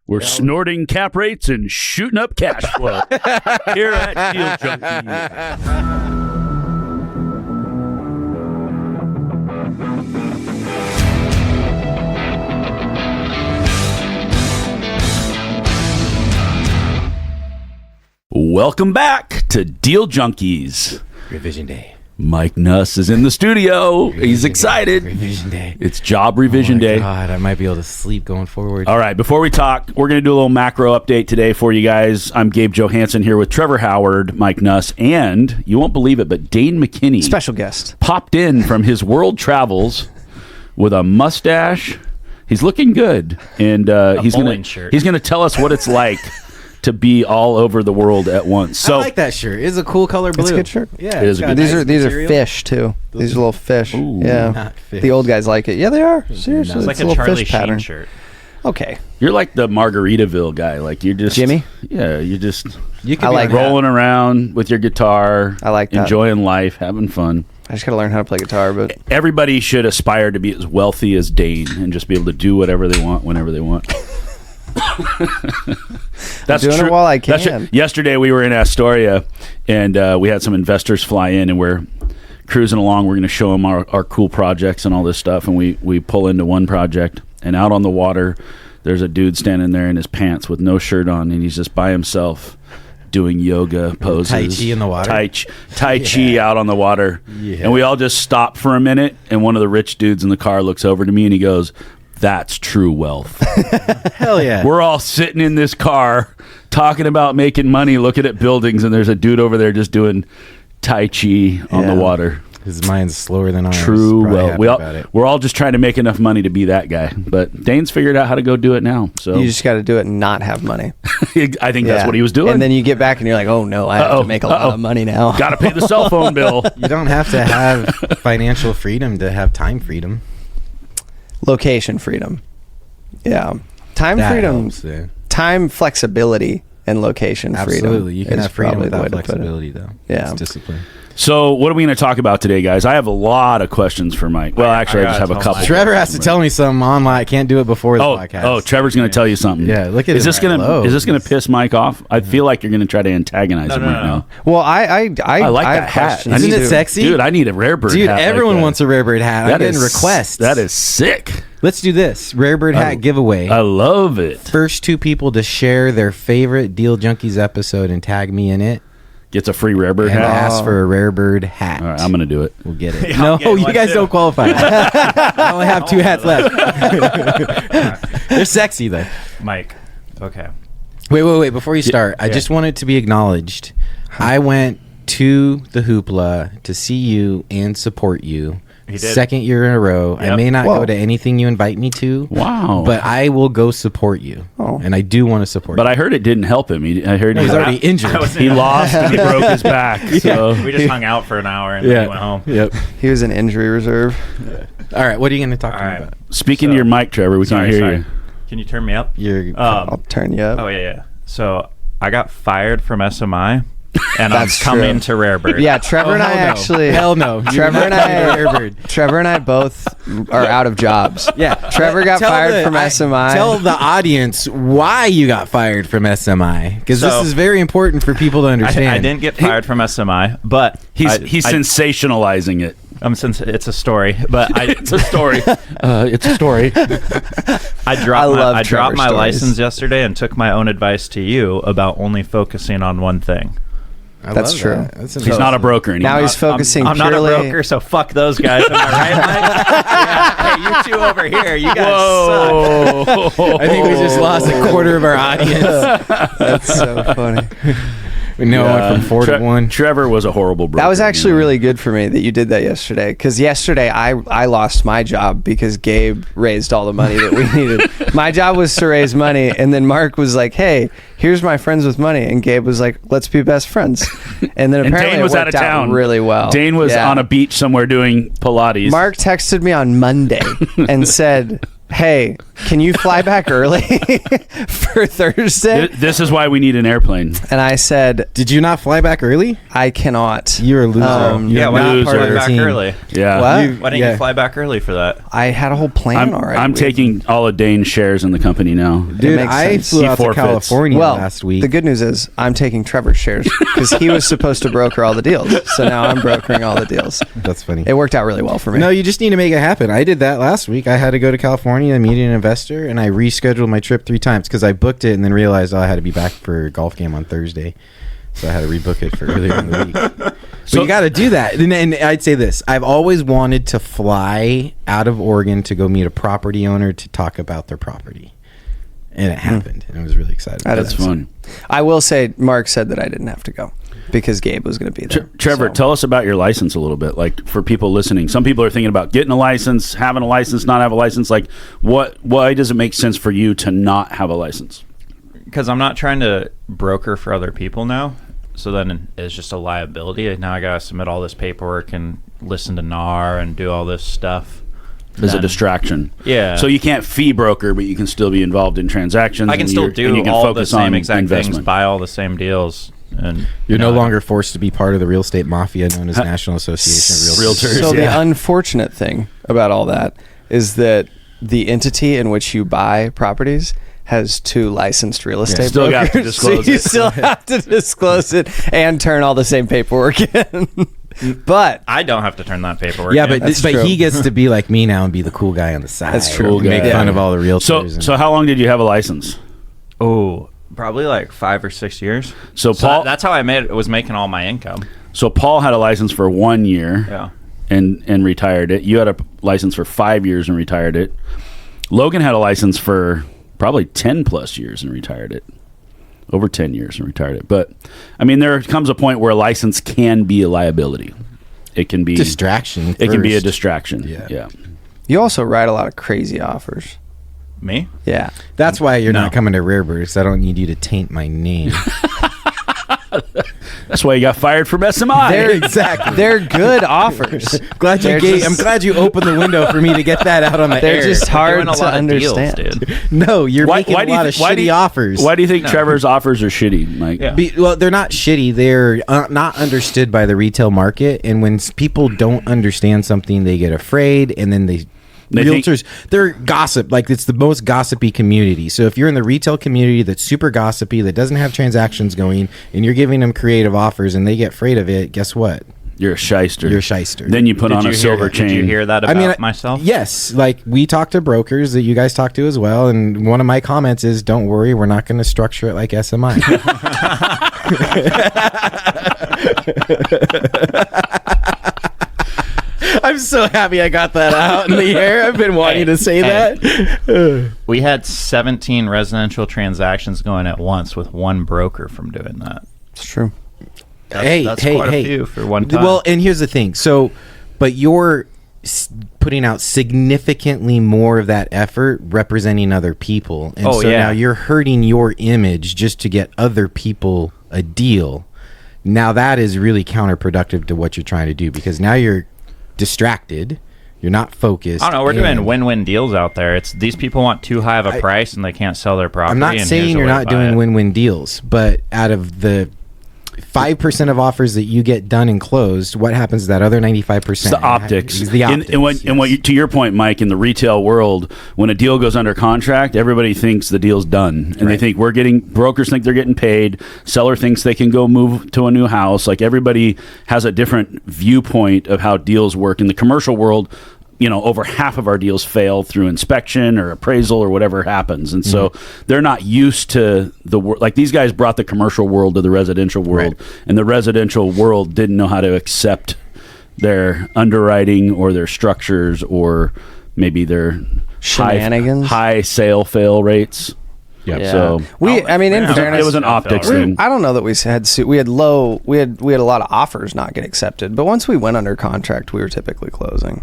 We're snorting cap rates and shooting up cash flow here at Deal Junkies. Welcome back to Deal Junkies. Revision Day. Mike Nuss is in the studio. He's excited. Revision Day. It's job revision day. God, I might be able to sleep going forward. All right, before we talk, we're going to do a little macro update today for you guys. I'm Gabe Johansson here with Trevor Howard, Mike Nuss, and you won't believe it, but Dane McKinney. Special guest. Popped in from his world travels with a mustache. He's looking good. And he's going to tell us what it's like to be all over the world at once. So I like that shirt. It's a cool color blue. It's a good shirt. Yeah, it is a good these are fish too. These are little fish. Ooh. Yeah, not fish. The old guys like it. Yeah, they are. Seriously, It's like it's a little Charlie fish Sheen pattern. shirt. Okay, you're like the Margaritaville guy. Like you're just Jimmy? Yeah, you're just You could I be like on that. rolling around with your guitar. I like that. Enjoying life, having fun. I just gotta learn how to play guitar. But Everybody should aspire to be as wealthy as Dane and just be able to do whatever they want whenever they want. That's doing true. it while I That's can. true. Yesterday we were in Astoria and we had some investors fly in and we're cruising along. We're going to show them our cool projects and all this stuff. And we pull into one project and out on the water, there's a dude standing there in his pants with no shirt on and he's just by himself doing yoga poses. Tai Chi in the water. Tai Chi out on the water. Yeah. And we all just stop for a minute and one of the rich dudes in the car looks over to me and he goes, "That's true wealth." Hell yeah. We're all sitting in this car talking about making money, looking at buildings, and there's a dude over there just doing Tai Chi on the water. His mind's slower than ours. True wealth. About it. We're all just trying to make enough money to be that guy. But Dane's figured out how to go do it now. So you just got to do it and not have money. I think that's what he was doing. And then you get back and you're like, oh no, I have to make a lot of money now. Got to pay the cell phone bill. You don't have to have financial freedom to have time freedom. Location freedom. Yeah, time That freedom. helps, yeah. Time flexibility and location freedom. Absolutely. You can is have freedom probably the way without to put it. flexibility, though. Yeah. It's discipline. So what are we going to talk about today, guys? I have a lot of questions for Mike. Well, actually, I just have a couple. Trevor has to tell me something online. I can't do it before the podcast. Oh, Trevor's going to tell you something. Yeah, look at is his this gonna clothes. Is this going to piss Mike off? I feel like you're going to try to antagonize him right now. Well, I like have that hat. questions Isn't it too. sexy? Dude, I need a rare bird Dude, hat. everyone like that. wants a rare bird hat. I'm getting requests. That is sick. Let's do this. Rare bird hat giveaway. I love it. First two people to share their favorite Deal Junkies episode and tag me in it Gets a free rare bird and hat. ask for a rare bird hat. All right, I'm going to do it. We'll get it. Yeah, I'll get No, you one guys too. don't qualify. I only have 2 hats left. They're sexy, though. Mike. Okay. Wait. Before you start, I just want it to be acknowledged. I went to the Hoopla to see you and support you. He did. Second year in a row. I Yep. may not Whoa. go to anything you invite me to. Wow. But I will go support you. Oh. And I do want to support But you. I heard it didn't help him. I heard He's already injured. he lost and he broke his back. So We just hung out for an hour and then we went home. Yep. He was in injury reserve. All right. What are you going to talk All to me right. about? speaking to your mic, Trevor, we can't hear you. Can you turn me up? I'll turn you up. Oh, yeah. So I got fired from SMI and That's I'm coming true. to Rare Bird. Yeah, Trevor and I actually. Hell no. Trevor and I. Rare bird. Trevor and I both are out of jobs. Yeah. Trevor got Tell fired the- from SMI. Tell the audience why you got fired from SMI, because this So- is very important for people to understand. I didn't get fired from SMI, but He's I- sensationalizing it. since it's a story, but It's a story. It's a story. I love dropped Trevor my stories. license yesterday and took my own advice to you about only focusing on one thing. I That's love true. that. That's He's not a broker anymore. Now he's focusing I'm not a purely. broker, so fuck those guys. Am I right, Mike? Yeah. Hey, you two over here, you guys suck. Whoa. I think we just lost a quarter of our audience. That's so funny. We know it from 4 to 1. Trevor was a horrible broker. That was actually really good for me that you did that yesterday. Because yesterday I lost my job because Gabe raised all the money that we needed. My job was to raise money, and then Mark was like, "Hey, here's my friends with money," and Gabe was like, "Let's be best friends." And then And apparently Dane was it out worked of town. out really well. Dane was Yeah. on a beach somewhere doing Pilates. Mark texted me on Monday and said, hey, can you fly back early for Thursday? This is why we need an airplane. And I said, Did you not fly back early? I cannot. You're a loser. You're why not didn't you part of fly the back team. early? Yeah. What? Why didn't you fly back early for that? I had a whole plan already. I'm taking all of Dane's shares in the company now. Dude, makes I sense. flew He out to forfeits. California last week. The good news is I'm taking Trevor's shares because he was supposed to broker all the deals. So now I'm brokering all the deals. That's funny. It worked out really well for me. No, you just need to make it happen. I did that last week. I had to go to California and meet an investor, and I rescheduled my trip 3 times because I booked it and then realized I had to be back for a golf game on Thursday. So I had to rebook it for earlier in the week. But you got to do that. And I'd say this. I've always wanted to fly out of Oregon to go meet a property owner to talk about their property. And it happened. And I was really excited. That's fun. I will say, Mark said that I didn't have to go because Gabe was going to be there. Trevor, So- tell us about your license a little bit. Like for people listening, some people are thinking about getting a license, having a license, not have a license. Like why does it make sense for you to not have a license? Because I'm not trying to broker for other people now. So then it's just a liability. Now I got to submit all this paperwork and listen to NAR and do all this stuff. As a distraction. Yeah. So you can't fee broker, but you can still be involved in transactions. I can and still and do you can all the focus same on exact things, investment. buy all the same deals. And You're no longer forced to be part of the real estate mafia known as National Association of Realtors. So Yeah. the unfortunate thing about all that is that the entity in which you buy properties has 2 licensed real estate Still got to brokers. disclose so you it. still have to disclose it and turn all the same paperwork in. But I don't have to turn that paperwork Yeah, in. but true. he gets to be like me now and be the cool guy on the side. That's true. And make Yeah. fun of all the realtors. So how long did you have a license? Oh, probably like 5 or 6 years. So Paul, that's how I was making all my income. so Paul had a license for 1 year. Yeah. And retired it. You had a license for 5 years and retired it. Logan had a license for probably 10 plus years and retired it. Over 10 years and retired it. But I mean, there comes a point where a license can be a liability. It can be distraction. It can be a first. distraction. Yeah. Yeah. you also write a lot of crazy offers. Me? Yeah. That's why you're No. not coming to Rarebird, because I don't need you to taint my name. That's why you got fired from SMI. They're good offers. Glad you They're gave, just- I'm glad you opened the window for me to get that out on the They're air. just hard Doing a to lot of deals, understand. dude. No, you're making a do you lot of thi- why do shitty you- offers. Why do you think No. Trevor's offers are shitty, Mike? Yeah. Well, they're not shitty. They're not understood by the retail market. And when people don't understand something, they get afraid, and then they realtors, they're gossip. Like, it's the most gossipy community. So if you're in the retail community that's super gossipy, that doesn't have transactions going, and you're giving them creative offers and they get afraid of it, guess what? You're a shyster. You're a shyster. Then you put Did on you a hear silver that? chain. Did you hear that about myself? Yes. Like, we talk to brokers that you guys talk to as well. And one of my comments is, don't worry, we're not going to structure it like SMI. I'm so happy I got that out in the air. I've been wanting to say that. We had 17 residential transactions going at once with one broker from doing that. It's true. That's quite a few for one time. Well, and here's the thing. So, but you're putting out significantly more of that effort representing other people. And Oh, so yeah. now you're hurting your image just to get other people a deal. Now that is really counterproductive to what you're trying to do, because now you're distracted. You're not focused. I don't know. We're doing and win-win deals out there. It's these people want too high of a price and they can't sell their property. I'm not and saying here's a you're way to not buy doing it. win-win deals, but out of the 5% of offers that you get done and closed, what happens to that other 95%? It's the optics. It's the optics. And what you, to your point, Mike, in the retail world, when a deal goes under contract, everybody thinks the deal's done, and they think brokers think they're getting paid. Seller thinks they can go move to a new house. Like, everybody has a different viewpoint of how deals work in the commercial world. You know, over half of our deals fail through inspection or appraisal or whatever happens. And so they're not used to the world. Like, these guys brought the commercial world to the residential world, and the residential world didn't know how to accept their underwriting or their structures or maybe their Shenanigans. high sale fail rates. Yeah. So I mean, in Yeah. fairness, it was an optics Right. thing. I don't know that we had a lot of offers not get accepted, but once we went under contract, we were typically closing.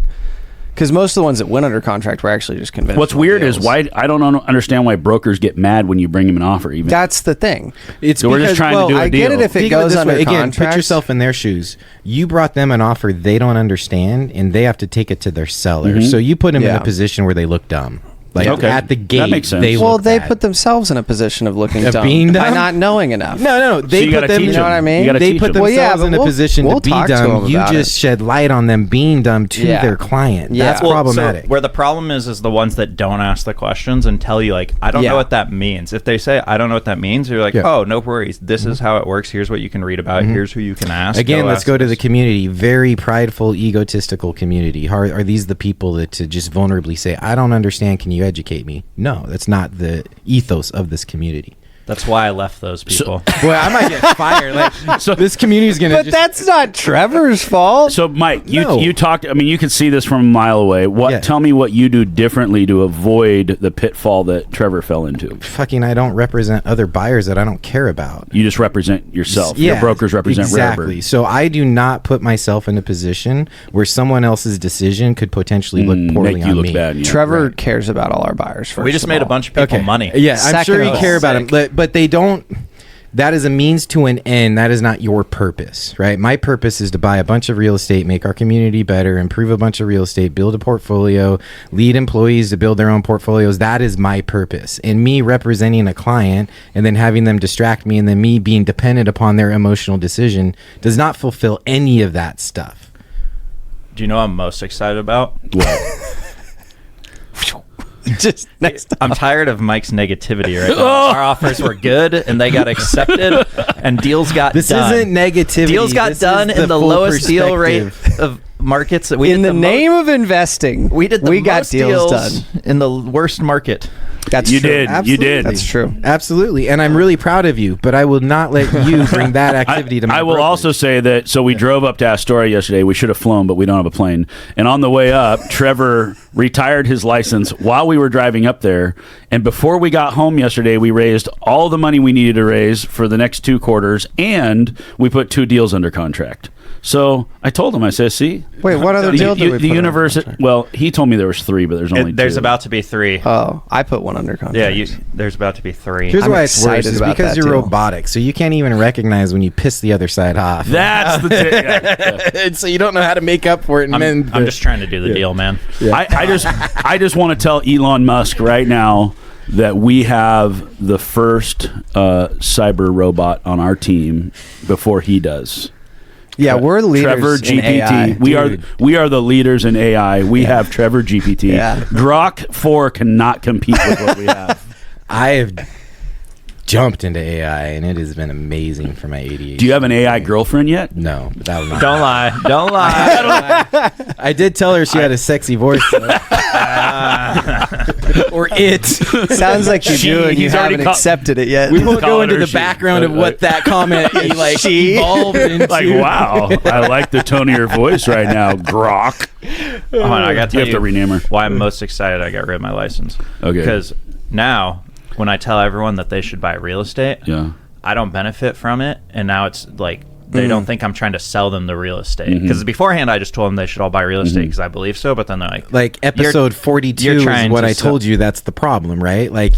Because most of the ones that went under contract were actually just conventional. What's weird deals. is why I don't understand why brokers get mad when you bring them an offer. Even That's the thing. It's So we're just trying to do a I get deal. it if it Think of goes this under way. Again, contract. put yourself in their shoes. You brought them an offer they don't understand, and they have to take it to their seller. So you put them in Yeah. a position where they look dumb. Like Okay. at the gate, That makes sense. they Well, look they bad. put themselves in a position of looking Of dumb being by dumb? not knowing enough. No, So they you put gotta them. teach You know what I mean? You gotta They teach put them. Well, yeah, themselves but in a we'll- position we'll to be talk to them dumb. You about just it. shed light on them being dumb to Yeah. their client. Yeah. That's Well, problematic. So where the problem is the ones that don't ask the questions and tell you like, I don't Yeah. know what that means. If they say I don't know what that means, you're like, Yeah. oh, no worries. This is how it works. Here's what you can read about. Here's who you can ask. Again, let's ask go to this. the community. Very prideful, egotistical community. Are these the people that to just vulnerably say, I don't understand, can you educate me? No, that's not the ethos of this community. That's why I left those people. Boy, I might get fired. Like, so this community is going to But that's not Trevor's fault. So, Mike, No. you talked. I mean, you can see this from a mile away. Yeah. Tell me what you do differently to avoid the pitfall that Trevor fell into. fucking, I don't represent other buyers that I don't care about. You just represent yourself. Your brokers represent exactly. Rarebird. So I do not put myself in a position where someone else's decision could potentially look poorly Make you on look me. bad. Yeah. Trevor cares about all our buyers. First We just of made a all. bunch of people money. Yeah, I'm Second sure of you all, care about them, but they don't. That is a means to an end. That is not your purpose, right? My purpose is to buy a bunch of real estate, make our community better, improve a bunch of real estate, build a portfolio, lead employees to build their own portfolios. That is my purpose. And me representing a client and then having them distract me and then me being dependent upon their emotional decision does not fulfill any of that stuff. Do you know what I'm most excited about? Just next. I'm tired of Mike's negativity right now. Our offers were good and they got accepted and deals got This done. isn't negativity. Deals got This done is in the full lowest deal rate perspective. of markets that we In did the most- name of investing, we did the we got most deals deals done. in the worst market. That's You true. did. Absolutely. You did. That's true. Absolutely. And I'm really proud of you, but I will not let you bring that activity to my I will brokerage. also say that. So we drove up to Astoria yesterday. We should have flown, but we don't have a plane. And on the way up, Trevor retired his license while we were driving up there. And before we got home yesterday, we raised all the money we needed to raise for the next 2 quarters, and we put 2 deals under contract. So I told him, I said, "See, Wait, what other deal did we put the under university? contract? Well, he told me there was 3, but there's only 2. There's about to be 3. Oh, I put one under contract. Yeah, there's about to be 3. Here's I'm why it's worse excited is about because that you're deal. robotic, so you can't even recognize when you piss the other side off. That's the yeah. And so you don't know how to make up for it. And then I'm just trying to do the deal, man. I just want to tell Elon Musk right now that we have the first cyber robot on our team before he does. Yeah, we're the leaders Trevor in GPT. AI. We are the leaders in AI. We have Trevor GPT. Yeah. Grok 4 cannot compete with what we have. I have jumped into AI, and it has been amazing for my ADHD. Do you have an AI girlfriend yet? No, but that'll not. Don't lie. Don't lie. I did tell her she had a sexy voice. Or it. Sounds like you do, and you He's already haven't call- accepted it yet. We won't go calling into her the she. background of what that comment She. evolved into. Like, wow, I like the tone of your voice right now, Grok. Hold on, I got You have to rename her. why I'm most excited I got rid of my license. Okay. Because now, when I tell everyone that they should buy real estate, Yeah. I don't benefit from it, and now it's like they don't think I'm trying to sell them the real estate. Mm-hmm. Because beforehand, I just told them they should all buy real estate because I believe so. But then they're like Episode 42 is trying what to I told you. That's the problem, right? Like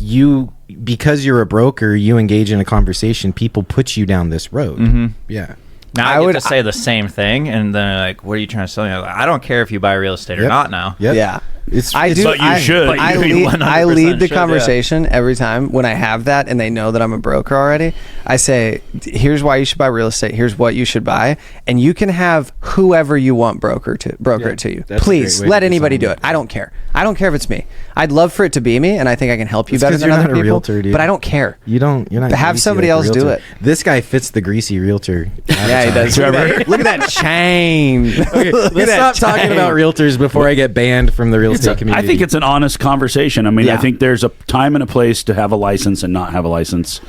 because you're a broker, you engage in a conversation. People put you down this road. Mm-hmm. Yeah. now I I, get would- to say the same thing, and then they're like, "What are you trying to sell me?" I'm like, I don't care if you buy real estate or Yep. not now. Yep. Yeah. It's, I do. But you should. But I you lead, 100% I lead the should, yeah. conversation every time when I have that, and they know that I'm a broker already. I say, "Here's why you should buy real estate. Here's what you should buy, and you can have whoever you want broker it to you. that's a Please great way let to anybody do design it. I don't care. I don't care if it's me. I'd love for it to be me, and I think I can help you It's better 'cause than you're other not a people. realtor, dude. But I don't care. You're not. Have greasy somebody like a else do realtor. it. This guy fits the greasy realtor. Yeah, he does. Trevor. Look at that chain. Okay, let's stop talking about realtors before I get banned from the real estate community. I think it's an honest conversation. I mean, I Yeah. think there's a time and a place to have a license and not have a license.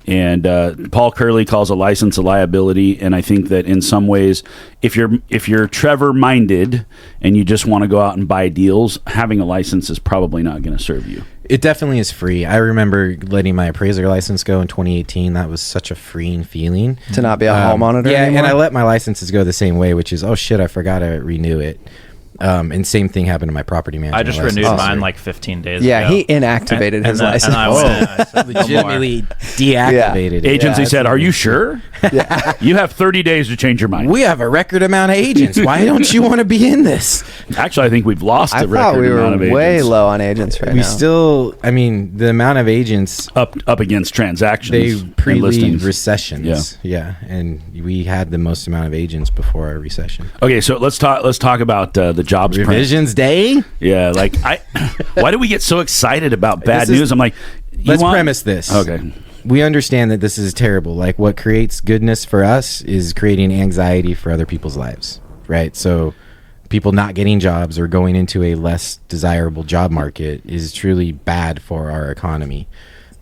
And Paul Curley calls a license a liability. And I think that in some ways, if you're Trevor minded and you just want to go out and buy deals, having a license is probably not going to serve you. It definitely is free. I remember letting my appraiser license go in 2018. That was such a freeing feeling. To not be a hall monitor Yeah, anymore? and I let my licenses go the same way, which is, oh shit, I forgot to renew it. And same thing happened to my property manager. I just renewed mine like 15 days ago. Yeah, he inactivated his license. And I went, I said, no more. legitimately deactivated it. Agency Yeah, said, "Are you sure?" You have 30 days to change your mind. We have a record amount of agents. Why don't you want to be in this? Actually, I think we've lost I a thought record we amount of were agents. way low on agents right We now. still, I mean, the amount of agents, Up against transactions. they and pre-lead listings. recessions. Yeah, and we had the most amount of agents before our recession. Okay, so let's talk about the jobs print. Revisions day. Yeah, like why do we get so excited about bad This is- news? I'm like, Let's premise this. Okay. We understand that this is terrible. Like, what creates goodness for us is creating anxiety for other people's lives, right? So people not getting jobs or going into a less desirable job market is truly bad for our economy.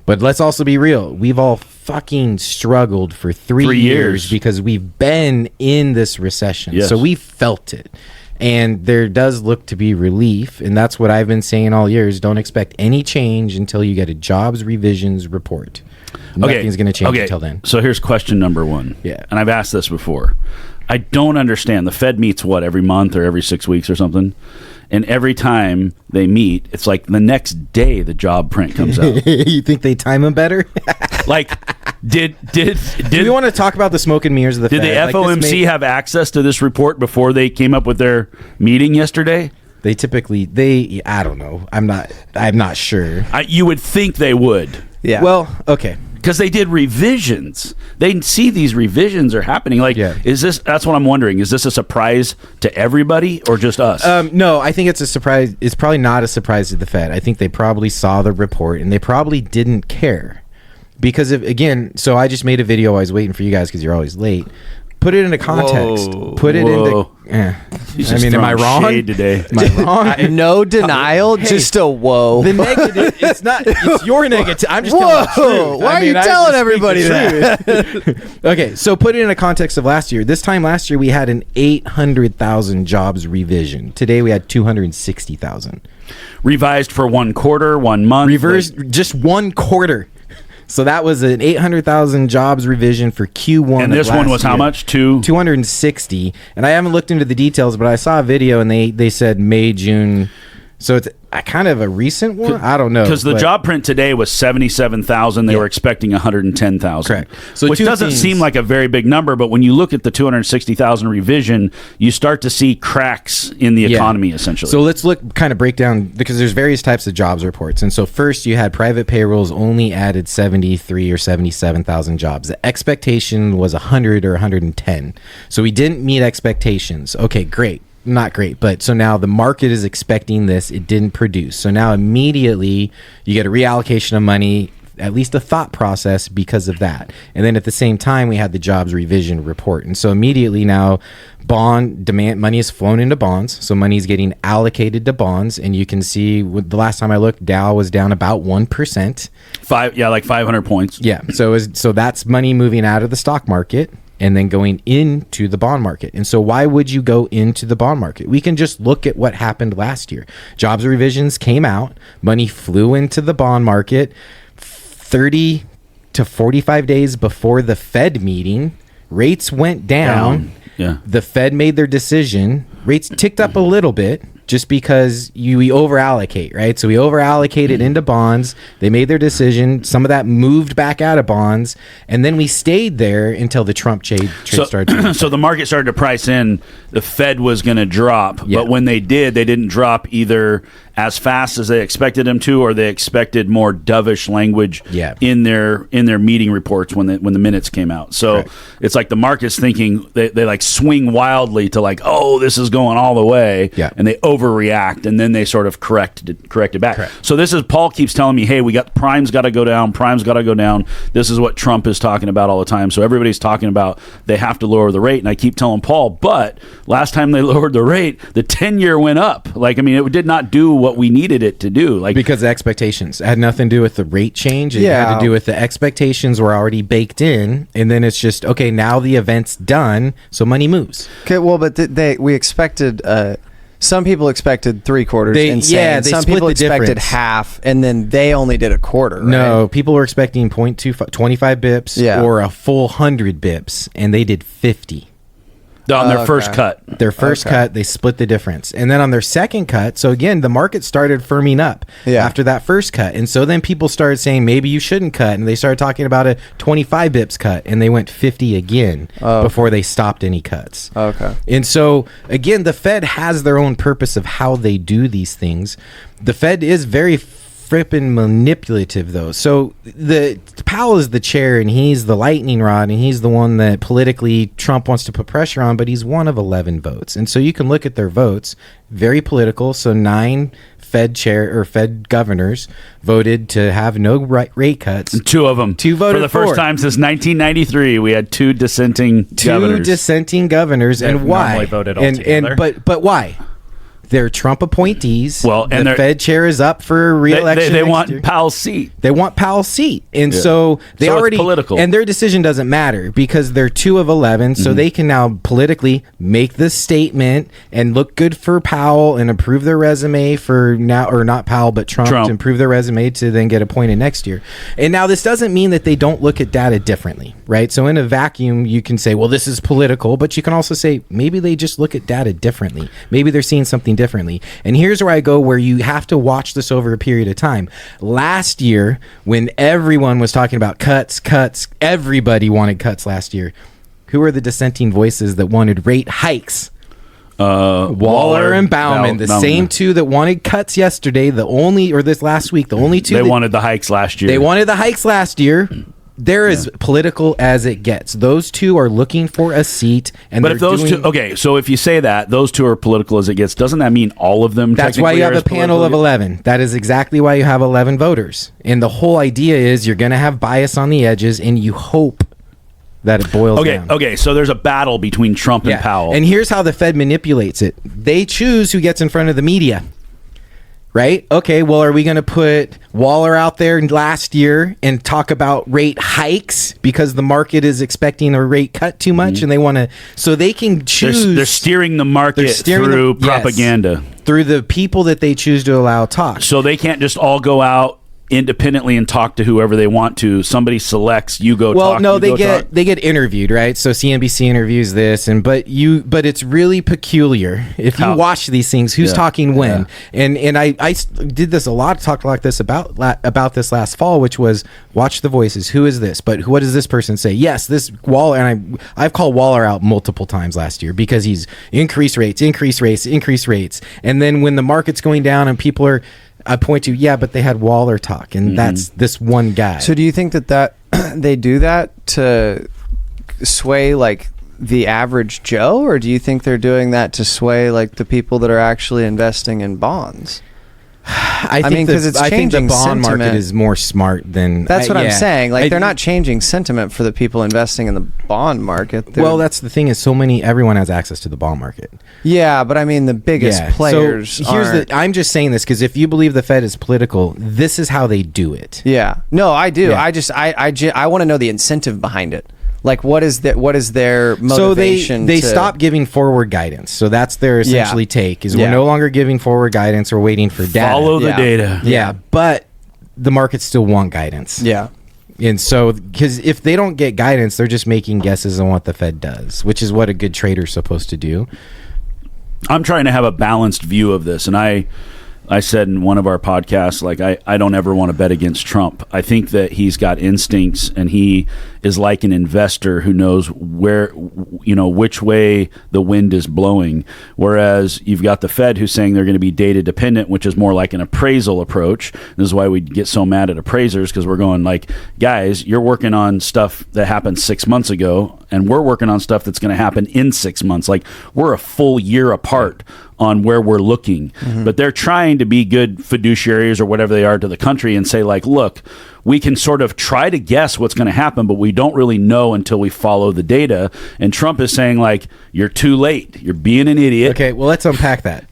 But let's also be real. We've all fucking struggled for 3 years because we've been in this recession. Yes. So we felt it. And there does look to be relief. And that's what I've been saying all years. Don't expect any change until you get a jobs revisions report. Nothing's going to change until then. So here's question number one. Yeah. And I've asked this before. I don't understand. The Fed meets every month or every 6 weeks or something? And every time they meet, it's like the next day the job print comes out. You think they time them better? Like, did Do we want to talk about the smoke and mirrors of the did Fed? the FOMC have access to this report before they came up with their meeting yesterday? They typically, I don't know. I'm not sure. You would think they would. Yeah. Well, okay. Because they did revisions. They see these revisions are happening. Like, is this, that's what I'm wondering. Is this a surprise to everybody or just us? No, I think it's a surprise. It's probably not a surprise to the Fed. I think they probably saw the report and they probably didn't care. Because so I just made a video. I was waiting for you guys because you're always late. Put it into context. Whoa. Put it into. I mean, am I wrong? Shade today. Am I wrong? No denial, just a whoa. The negative. It's not. It's your negative. I'm just telling the truth. Why are you telling everybody that? Okay, so put it in a context of last year. This time last year, we had an 800,000 jobs revision. Today, we had 260,000. Revised for 1 quarter, 1 month. Reversed just 1 quarter. So that was an 800,000 jobs revision for Q1. And this one was how much? 260. And I haven't looked into the details, but I saw a video and they said May, June. So it's kind of a recent one. I don't know, because the job print today was 77,000. They were expecting 110,000. Correct. So which doesn't seem like a very big number, but when you look at the 260,000 revision, you start to see cracks in the economy essentially. So let's break down, because there's various types of jobs reports. And so first you had private payrolls only added 73 or 77,000 jobs. The expectation was 100 or 110. So we didn't meet expectations. Okay, great. Not great, but so now the market is expecting this. It didn't produce. So now immediately you get a reallocation of money, at least a thought process because of that. And then at the same time, we had the jobs revision report. And so immediately now bond demand money is flown into bonds. So money is getting allocated to bonds. And you can see the last time I looked, Dow was down about 1%. Like 500 points. Yeah. So that's money moving out of the stock market and then going into the bond market. And so why would you go into the bond market? We can just look at what happened last year. Jobs revisions came out, money flew into the bond market 30 to 45 days before the Fed meeting. Rates went down. Yeah. The Fed made their decision. Rates ticked up a little bit just because we over-allocate, right? So we over-allocated into bonds. They made their decision. Some of that moved back out of bonds. And then we stayed there until the Trump trade started. So the market started to price in the Fed was going to drop. Yeah. But when they did, they didn't drop either as fast as they expected them to, or they expected more dovish language in their meeting reports when the minutes came out. So it's like the market's thinking they like swing wildly to like, oh, this is going all the way. Yeah. And they overreact, and then they sort of correct it back. Correct. So this is Paul keeps telling me, hey, we got prime's got to go down. Prime's got to go down. This is what Trump is talking about all the time. So everybody's talking about they have to lower the rate. And I keep telling Paul, but last time they lowered the rate, the 10-year went up. Like, I mean, it did not do what we needed it to do. Like, because of expectations. It had nothing to do with the rate change. It had to do with the expectations were already baked in. And then it's just, okay, now the event's done, so money moves. Okay, well, but we expected... some people expected 3/4 insane. They some people split the expected difference. half, and then they only did a quarter. Right? No, people were expecting 25 bips or a full 100 bips, and they did 50. On their first cut. Their first cut, they split the difference. And then on their second cut, so again, the market started firming up after that first cut. And so then people started saying, maybe you shouldn't cut. And they started talking about a 25 bips cut. And they went 50 again before they stopped any cuts. Okay. And so, again, the Fed has their own purpose of how they do these things. The Fed is very frippin' manipulative, though. So the Powell is the chair, and he's the lightning rod, and he's the one that politically Trump wants to put pressure on, but he's one of 11 votes. And so you can look at their votes, very political. So 9 Fed governors voted to have no rate cuts. And 2 of them. 2 voted for the first time since 1993. We had 2 dissenting governors. 2 dissenting governors, They've and why? normally voted all together. But why? They're Trump appointees. Well, and the Fed chair is up for re-election. They next want year. Powell's seat. They want Powell's seat, and so they So it's already political. And their decision doesn't matter because they're 2 of 11, so they can now politically make this statement and look good for Powell and improve their resume for now, or not Powell, but Trump. To improve their resume to then get appointed next year. And now this doesn't mean that they don't look at data differently, right? So in a vacuum, you can say, well, this is political, but you can also say maybe they just look at data differently. Maybe they're seeing something differently. And here's where I go, where you have to watch this over a period of time. Last year, when everyone was talking about cuts, everybody wanted cuts last year. Who are the dissenting voices that wanted rate hikes? Waller and Bauman, the same 2 that wanted cuts yesterday, this last week, the only 2 They wanted the hikes last year. They wanted the hikes last year. They're as political as it gets. Those 2 are looking for a seat, and but if those 2, okay, so if you say that those 2 are political as it gets, doesn't that mean all of them? That's why you have a panel of 11. That is exactly why you have 11 voters. And the whole idea is you're going to have bias on the edges, and you hope that it boils down. Okay, so there's a battle between Trump and Powell. And here's how the Fed manipulates it. They choose who gets in front of the media. Right? Okay, well, are we going to put Waller out there last year and talk about rate hikes because the market is expecting a rate cut too much and they want to, so they can choose. They're steering the market through propaganda. Through the people that they choose to allow talk. So they can't just all go out independently and talk to whoever they want to. Somebody selects, you go talk. Well, no, they get interviewed, right? So CNBC interviews this, but it's really peculiar if you watch these things. Who's talking when? And I did this a lot, talked like this about this last fall, which was watch the voices. Who is this? But what does this person say? Yes, this Waller, and I've called Waller out multiple times last year because he's increased rates, and then when the market's going down and people are. I point to, but they had Waller talk, and that's this one guy. So do you think that they do that to sway like the average Joe, or do you think they're doing that to sway like the people that are actually investing in bonds? I think the bond market is more smart than... That's what I'm saying. Like, they're not changing sentiment for the people investing in the bond market. That's the thing is everyone has access to the bond market. Yeah, but I mean, the biggest players so I'm just saying this because if you believe the Fed is political, this is how they do it. Yeah. No, I do. Yeah. I want to know the incentive behind it. Like, what is their motivation? So they stop giving forward guidance. So that's their essentially take is we're no longer giving forward guidance. We're waiting for data. Follow the data. Yeah, but the markets still want guidance. Yeah. And so, because if they don't get guidance, they're just making guesses on what the Fed does, which is what a good trader's supposed to do. I'm trying to have a balanced view of this, and I said in one of our podcasts, like, I don't ever want to bet against Trump. I think that he's got instincts, and he is like an investor who knows which way the wind is blowing. Whereas you've got the Fed who's saying they're going to be data dependent, which is more like an appraisal approach. This is why we get so mad at appraisers, because we're going like, guys, you're working on stuff that happened 6 months ago, and we're working on stuff that's going to happen in 6 months. Like, we're a full year apart on where we're looking. But they're trying to be good fiduciaries or whatever they are to the country and say, like, look, we can sort of try to guess what's going to happen, but we don't really know until we follow the data. And Trump is saying, like, you're too late. You're being an idiot. Okay, well, let's unpack that.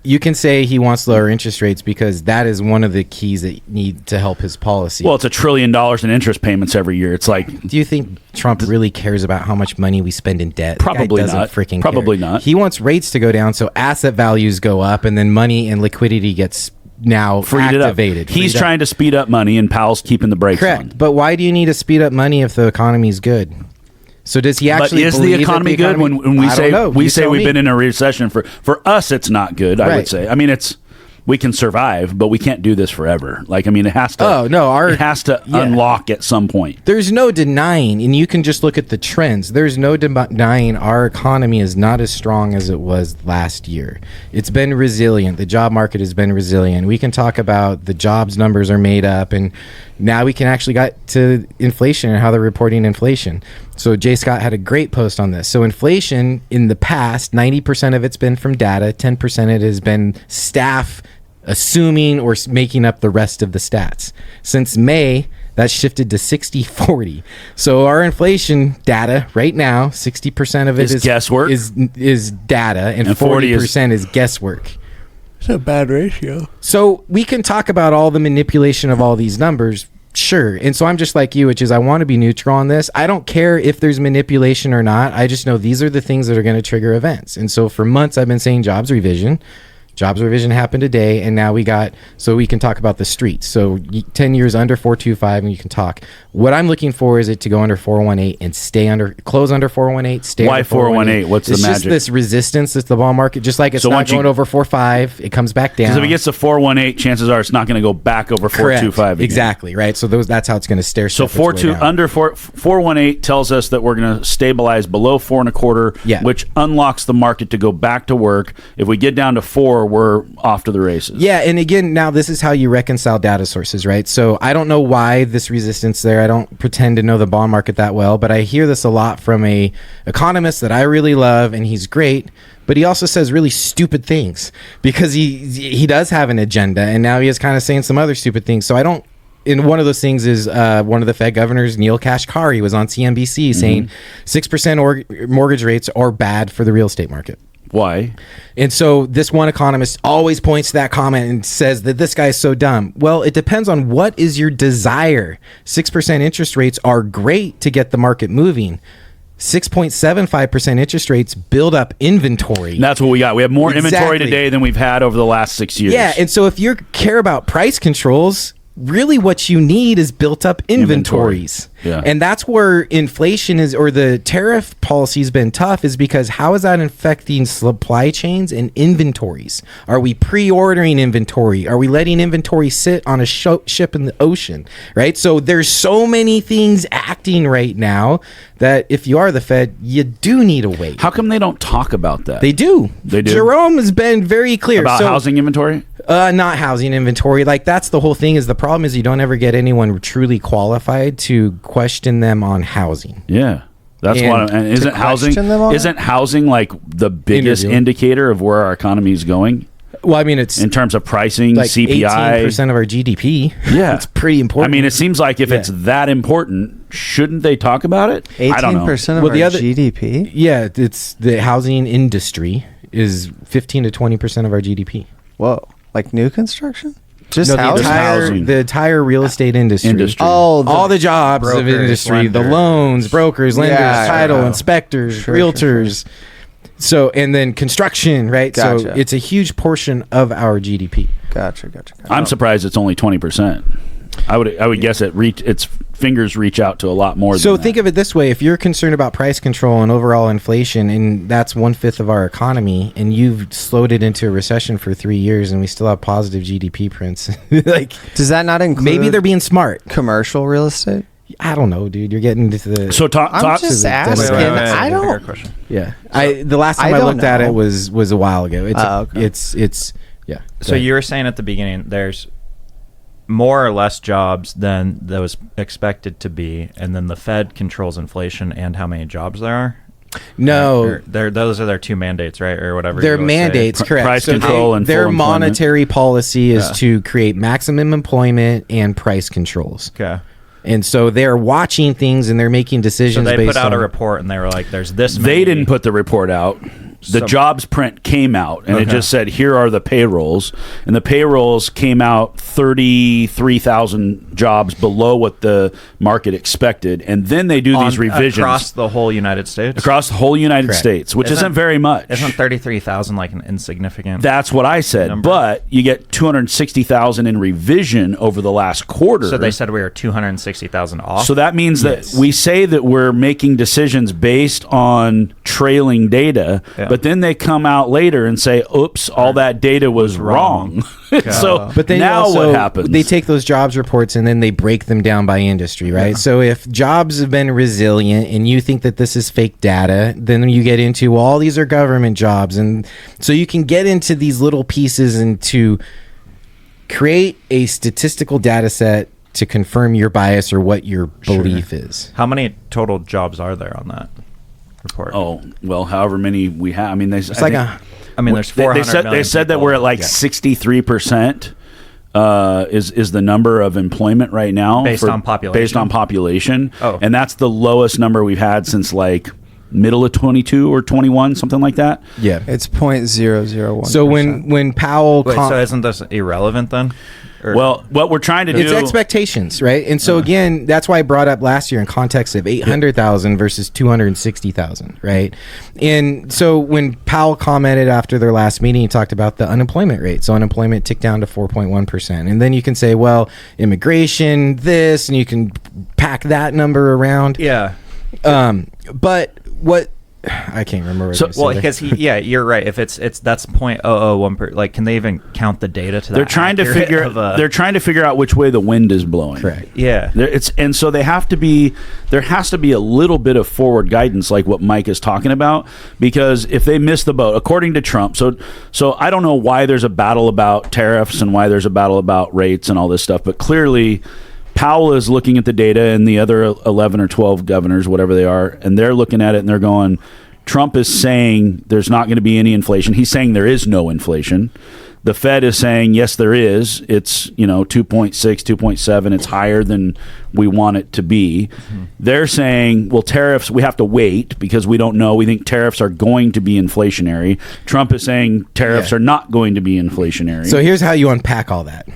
You can say he wants lower interest rates because that is one of the keys that need to help his policy. Well, it's $1 trillion in interest payments every year. It's like, do you think Trump really cares about how much money we spend in debt? Probably not. Probably not. He wants rates to go down so asset values go up, and then money and liquidity gets now activated. He's trying to speed up money, and Powell's keeping the brakes on. Correct. But why do you need to speed up money if the economy's good? So does he But actually is the believe that economy good when we I don't say know. we You say tell we've me. been in a recession? For us, it's not good. I would Right. say. I mean, we can survive, but we can't do this forever. Like, I mean, it has to. Oh, no, it has to unlock at some point. There's no denying, and you can just look at the trends. There's no denying our economy is not as strong as it was last year. It's been resilient. The job market has been resilient. We can talk about the jobs numbers are made up, and now we can actually get to inflation and how they're reporting inflation. So Jay Scott had a great post on this. So inflation in the past, 90% of it's been from data, 10% it has been staff assuming or making up the rest of the stats. Since May, that's shifted to 60-40. So our inflation data right now, 60% of it Is guesswork. is data, and 40 40% is guesswork. It's a bad ratio. So we can talk about all the manipulation of all these numbers, sure. And so I'm just like you, which is I want to be neutral on this. I don't care if there's manipulation or not. I just know these are the things that are going to trigger events. And so for months I've been saying jobs revision. Jobs revision happened today, and now we can talk about the streets. So 10 years under 425, and you can talk. What I'm looking for is it to go under 418 and close under 418, stay Why under 418? What's the it's magic? just this resistance that's the ball market. Just like it's So not once you- going over 45, it comes back down. Because if it gets to 418, chances are it's not going to go back over 425. Exactly, right? So that's how it's going to stair So step its way down. under 418 tells us that we're going to stabilize below 4.25, Yeah. which unlocks the market to go back to work. If we get down to 4, we're off to the races. Yeah, and again, now this is how you reconcile data sources, right? So I don't know why this resistance there. I don't pretend to know the bond market that well, but I hear this a lot from a economist that I really love, and he's great. But he also says really stupid things because he does have an agenda, and now he is kind of saying some other stupid things. So I don't. And one of those things is one of the Fed governors, Neil Kashkari, was on CNBC saying 6% mortgage rates are bad for the real estate market. Why? And so this one economist always points to that comment and says that this guy is so dumb. Well, it depends on what is your desire. 6% interest rates are great to get the market moving. 6.75% interest rates build up inventory. And that's what we got. We have more inventory Exactly. today than we've had over the last 6 years. Yeah, and so if you care about price controls, really what you need is built up inventories. Yeah. And that's where inflation is, or the tariff policy has been tough, is because how is that affecting supply chains and inventories? Are we pre-ordering inventory? Are we letting inventory sit on a ship in the ocean? Right? So there's so many things acting right now that if you are the Fed, you do need to wait. How come they don't talk about that? They do. They do? Jerome has been very clear. About housing inventory? Not housing inventory. Like, that's the whole thing. Is the problem is you don't ever get anyone truly qualified to question them on housing. Yeah. That's And what. And isn't housing like the biggest Interview. indicator of where our economy is going Well, I mean, it's in terms of pricing, like CPI? 18% of our GDP. Yeah, It's pretty important. I mean, it seems like if it's that important, shouldn't they talk about it? I don't know. 18% of Well, the our other- GDP? Yeah, it's the housing industry is 15 to 20% of our GDP. Whoa. Like new construction? Just No, housing? housing. the entire real estate industry. Oh, all the jobs of brokers, industry, the lenders. loans, brokers, lenders, Yeah, title, yeah. inspectors, Sure, realtors. So, and then construction, right? So Gotcha. it's a huge portion of our GDP. Gotcha. I'm surprised it's only 20%. I would guess its fingers reach out to a lot more. So than think that. of it this way: if you're concerned about price control and overall inflation, and that's 1/5 of our economy, and you've slowed it into a recession for 3 years, and we still have positive GDP prints, like Does that not include maybe they're being smart. commercial real estate? I don't know, dude. You're getting into the So talk. I'm just the asking. demographics. I Bigger don't. question. yeah. The last time I I don't looked at know. it was a while ago. It's Okay. it's yeah. So you were saying at the beginning there's more or less jobs than that was expected to be, and then the Fed controls inflation and how many jobs there are. no. Or those are their two mandates, right, or whatever. Their you always say. mandates, correct. price control and their full employment. monetary policy is Yeah. to create maximum employment and price controls. Okay. And so they're watching things and they're making So decisions they based put out on a report and they were like, "There's this." They many. didn't put the report out. the jobs print came out, and it just said, here are the payrolls. And the payrolls came out 33,000 jobs below what the market expected. And then they do these revisions. Across the whole United States? Across the whole United States, which isn't very much. Isn't 33,000 like an insignificant That's what I said. number? But you get 260,000 in revision over the last quarter. So they said we were 260,000 off? So that means that we say that we're making decisions based on trailing data, but then they come out later and say, oops, all that data was wrong. So but then now also, what happens? They take those jobs reports and then they break them down by industry, right? So if jobs have been resilient and you think that this is fake data, then you get into, well, all these are government jobs. And so you can get into these little pieces and to create a statistical data set to confirm your bias or what your belief is. How many total jobs are there on that report? Oh, well, however many we have. I mean, there's It's like a... I mean, there's 400 they said that we're at like 63% is the number of employment right now Based on population? Based on population. Oh. And that's the lowest number we've had since like middle of 22 or 21, something like that. Yeah. It's 0.001%. So when Powell... Wait, so isn't this irrelevant then? Or- Well, what we're trying to do... It's expectations, right? And so again, that's why I brought up last year in context of 800,000 versus 260,000, right? And so when Powell commented after their last meeting, he talked about the unemployment rate. So unemployment ticked down to 4.1%. And then you can say, well, immigration, this, and you can pack that number around. Yeah. But what... I can't remember. What I was Well, saying there. because you're right. If that's 0.001 like, can they even count the data to that? They're trying to figure. They're trying to figure out which way the wind is blowing. Correct. Yeah. And so they have to be. There has to be a little bit of forward guidance, like what Mike is talking about, because if they miss the boat, according to Trump. So I don't know why there's a battle about tariffs and why there's a battle about rates and all this stuff, but clearly Powell is looking at the data and the other 11 or 12 governors, whatever they are, and they're looking at it and they're going, Trump is saying there's not going to be any inflation. He's saying there is no inflation. The Fed is saying, yes, there is. It's 2.6, 2.7. It's higher than we want it to be. Mm-hmm. They're saying, well, tariffs, we have to wait because we don't know. We think tariffs are going to be inflationary. Trump is saying tariffs are not going to be inflationary. So here's how you unpack all that.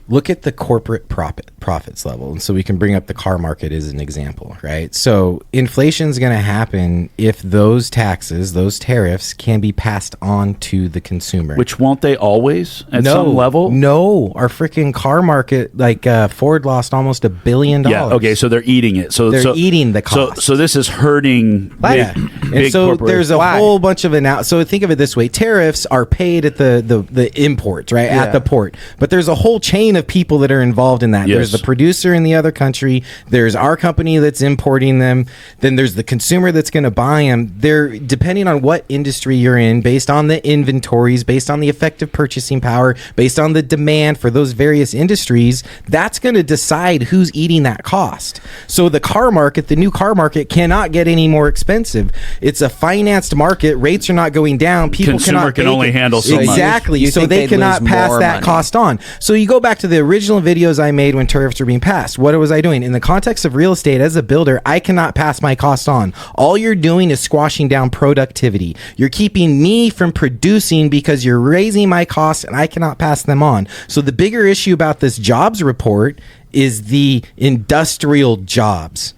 Look at the corporate profits level. And so we can bring up the car market as an example, right? So inflation is going to happen if those taxes, those tariffs can be passed on to the consumer. Which won't they always at some level? No. Our freaking car market, like Ford lost almost $1 billion. Yeah, okay, so they're eating it. So they're eating the cost. So this is hurting big and so corporations. there's a whole bunch of so think of it this way. Tariffs are paid at the imports, right? At the port. But there's a whole chain of people that are involved in that. Yes. There's the producer in the other country. There's our company that's importing them. Then there's the consumer that's going to buy them. They're depending on what industry you're in, based on the inventories, based on the effective purchasing power, based on the demand for those various industries. That's going to decide who's eating that cost. So the car market, the new car market, cannot get any more expensive. It's a financed market. Rates are not going down. People Consumer cannot can only handle so much. exactly. So think they they'd cannot lose pass more that money. cost on. So you go back to the original videos I made when tariffs were being passed. What was I doing? In the context of real estate, as a builder, I cannot pass my cost on. All you're doing is squashing down productivity. You're keeping me from producing because you're raising my costs and I cannot pass them on. So the bigger issue about this jobs report is the industrial jobs.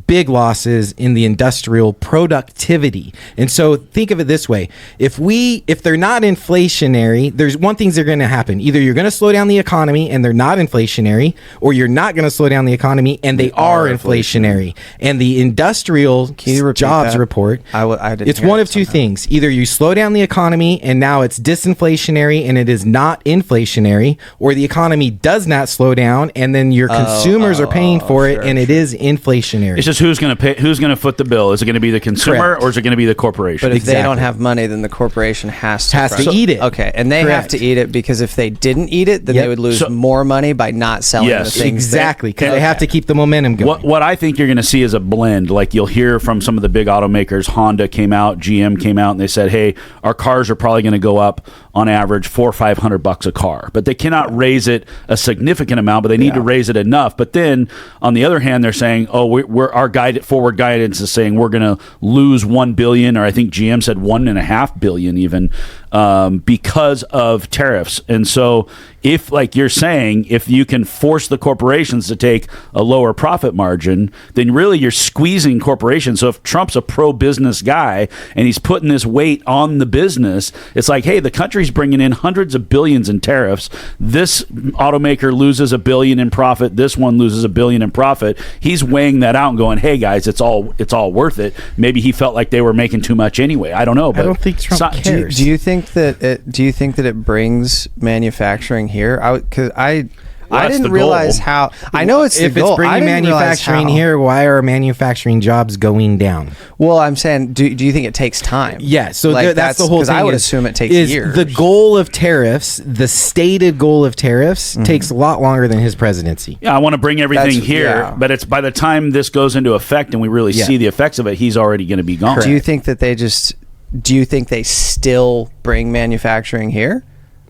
Big losses in the industrial productivity. And so think of it this way. If they're not inflationary, there's one thing they're going to happen. Either you're going to slow down the economy and they're not inflationary, or you're not going to slow down the economy and they are inflationary. And the industrial jobs that? report, I didn't it's hear one it of two somehow. things. Either you slow down the economy and now it's disinflationary and it is not inflationary, or the economy does not slow down and then your consumers are paying for it and it is inflationary. It's just who's going to pay? Who's going to foot the bill? Is it going to be the consumer Correct. or is it going to be the corporation? But if they Exactly. don't have money, then the corporation has to eat it. Okay, and they have Correct. to eat it because if they didn't eat it, then Yep. they would lose So- more money by not selling Yes. the things. Exactly, because they have to keep the momentum going. What I think you're going to see is a blend. Like you'll hear from some of the big automakers. Honda came out, GM came out, and they said, "Hey, our cars are probably going to go up on average $400 or $500 a car, but they cannot raise it a significant amount, but they need to raise it enough." But then on the other hand, they're saying, "Oh, our forward guidance is saying we're going to lose $1 billion, or I think GM said $1.5 billion even, because of tariffs. And so if, like you're saying, if you can force the corporations to take a lower profit margin, then really you're squeezing corporations. So if Trump's a pro-business guy and he's putting this weight on the business, it's like, hey, the country's bringing in hundreds of billions in tariffs. This automaker loses $1 billion in profit. This one loses $1 billion in profit. He's weighing that out and going, hey, guys, it's all worth it. Maybe he felt like they were making too much anyway. I don't know. But I don't think Trump cares. Do you think that it brings manufacturing here? Because I didn't realize how. I know it's the if goal. it's bringing manufacturing here, why are manufacturing jobs going down? Well, I'm saying, do you think it takes time? Yeah, so Like, that's the whole thing. Because I would assume it takes years. The goal of tariffs, the stated goal of tariffs, takes a lot longer than his presidency. Yeah, I want to bring everything here, but it's by the time this goes into effect and we really see the effects of it, he's already going to be gone. Do you think that do you think they still bring manufacturing here?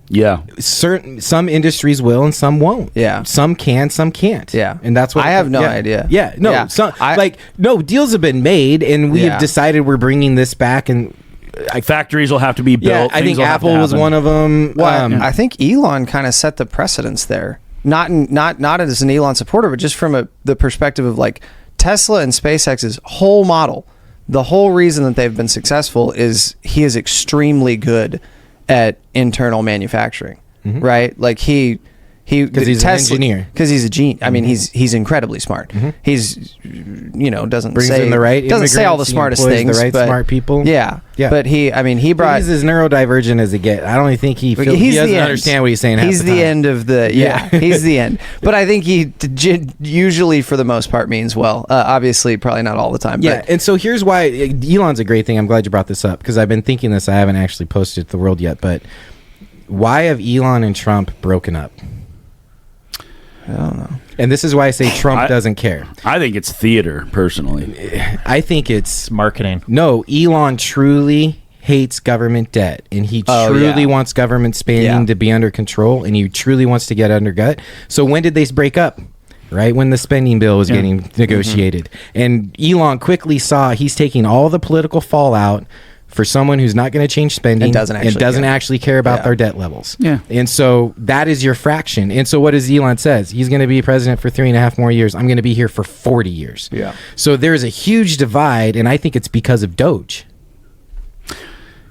Yeah, some industries will and some won't. Yeah, some can, some can't. Yeah, and that's what I have no idea. Yeah, no, yeah. Deals have been made, and we have decided we're bringing this back, and factories will have to be built. Yeah, I think Apple was one of them. I think Elon kind of set the precedence there. Not as an Elon supporter, but just from the perspective of like Tesla and SpaceX's whole model. The whole reason that they've been successful is he is extremely good at internal manufacturing, right? Like because he's an engineer. Because he's a genius. I mean, he's incredibly smart. He's doesn't say all the smartest things, the right smart people. Yeah. But he brought. He's as neurodivergent as it gets. I don't even think he doesn't understand what he's saying. He's the end of the he's the end. But I think he usually, for the most part, means well. Obviously, probably not all the time. Yeah. But. And so here's why Elon's a great thing. I'm glad you brought this up because I've been thinking this. I haven't actually posted it to the world yet, but why have Elon and Trump broken up? I don't know. And this is why I say Trump doesn't care. I think it's theater, personally. I think it's marketing. No, Elon truly hates government debt, and he truly wants government spending to be under control, and he truly wants to get under gut. So when did they break up? Right when the spending bill was getting negotiated. And Elon quickly saw he's taking all the political fallout for someone who's not going to change spending and doesn't actually care about their debt levels. Yeah. And so that is your fraction. And so what does Elon says? He's going to be president for 3.5 more years. I'm going to be here for 40 years. Yeah. So there's a huge divide, and I think it's because of Doge.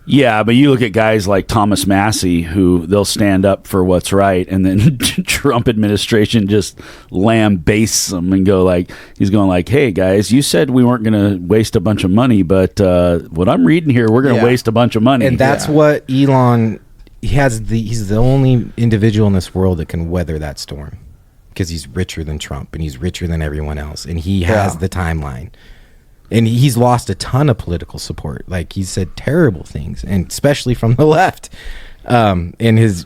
Yeah, but you look at guys like Thomas Massey, who they'll stand up for what's right, and then Trump administration just lambastes them and he's going like, hey, guys, you said we weren't going to waste a bunch of money, but what I'm reading here, we're going to waste a bunch of money. And that's what Elon, he's the only individual in this world that can weather that storm because he's richer than Trump, and he's richer than everyone else, and he has the timeline. And he's lost a ton of political support. Like, he said terrible things, and especially from the left, in his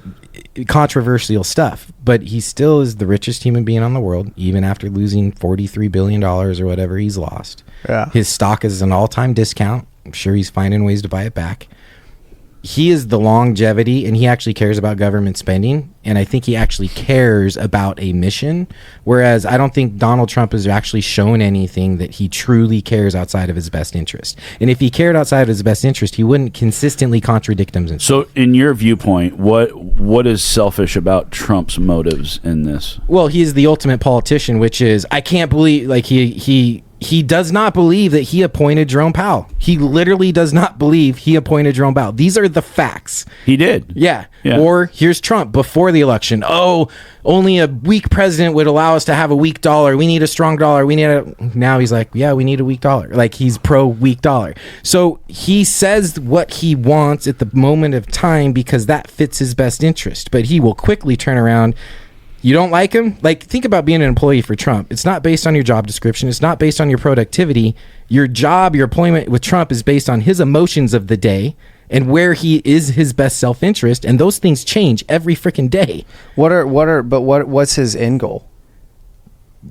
controversial stuff. But he still is the richest human being on the world, even after losing $43 billion or whatever he's lost. Yeah. His stock is an all-time discount. I'm sure he's finding ways to buy it back. He is the longevity, and he actually cares about government spending, and I think he actually cares about a mission, whereas I don't think Donald Trump has actually shown anything that he truly cares outside of his best interest. And if he cared outside of his best interest, he wouldn't consistently contradict himself. So in your viewpoint, what is selfish about Trump's motives in this? Well, he is the ultimate politician, which is, I can't believe, like, he does not believe that he appointed Jerome Powell. He literally does not believe he appointed Jerome Powell. These are the facts. He did. Yeah. Or here's Trump before the election. Oh, only a weak president would allow us to have a weak dollar. We need a strong dollar. Now he's like, yeah, we need a weak dollar. Like, he's pro weak dollar. So he says what he wants at the moment of time because that fits his best interest. But he will quickly turn around. You don't like him? Like, think about being an employee for Trump. It's not based on your job description. It's not based on your productivity. Your job, your employment with Trump is based on his emotions of the day and where he is his best self-interest. And those things change every freaking day. What's his end goal?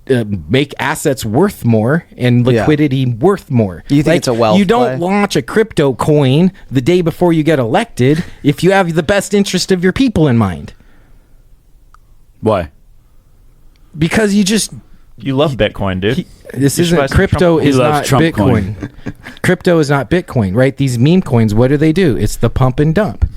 Make assets worth more and liquidity worth more. You think it's a wealth You don't launch a crypto coin the day before you get elected if you have the best interest of your people in mind. Why? Because you love Bitcoin, dude. This You should buy isn't some crypto. Trump- He Is loves not Trump Bitcoin. Crypto is not Bitcoin, right? These meme coins. What do? It's the pump and dump.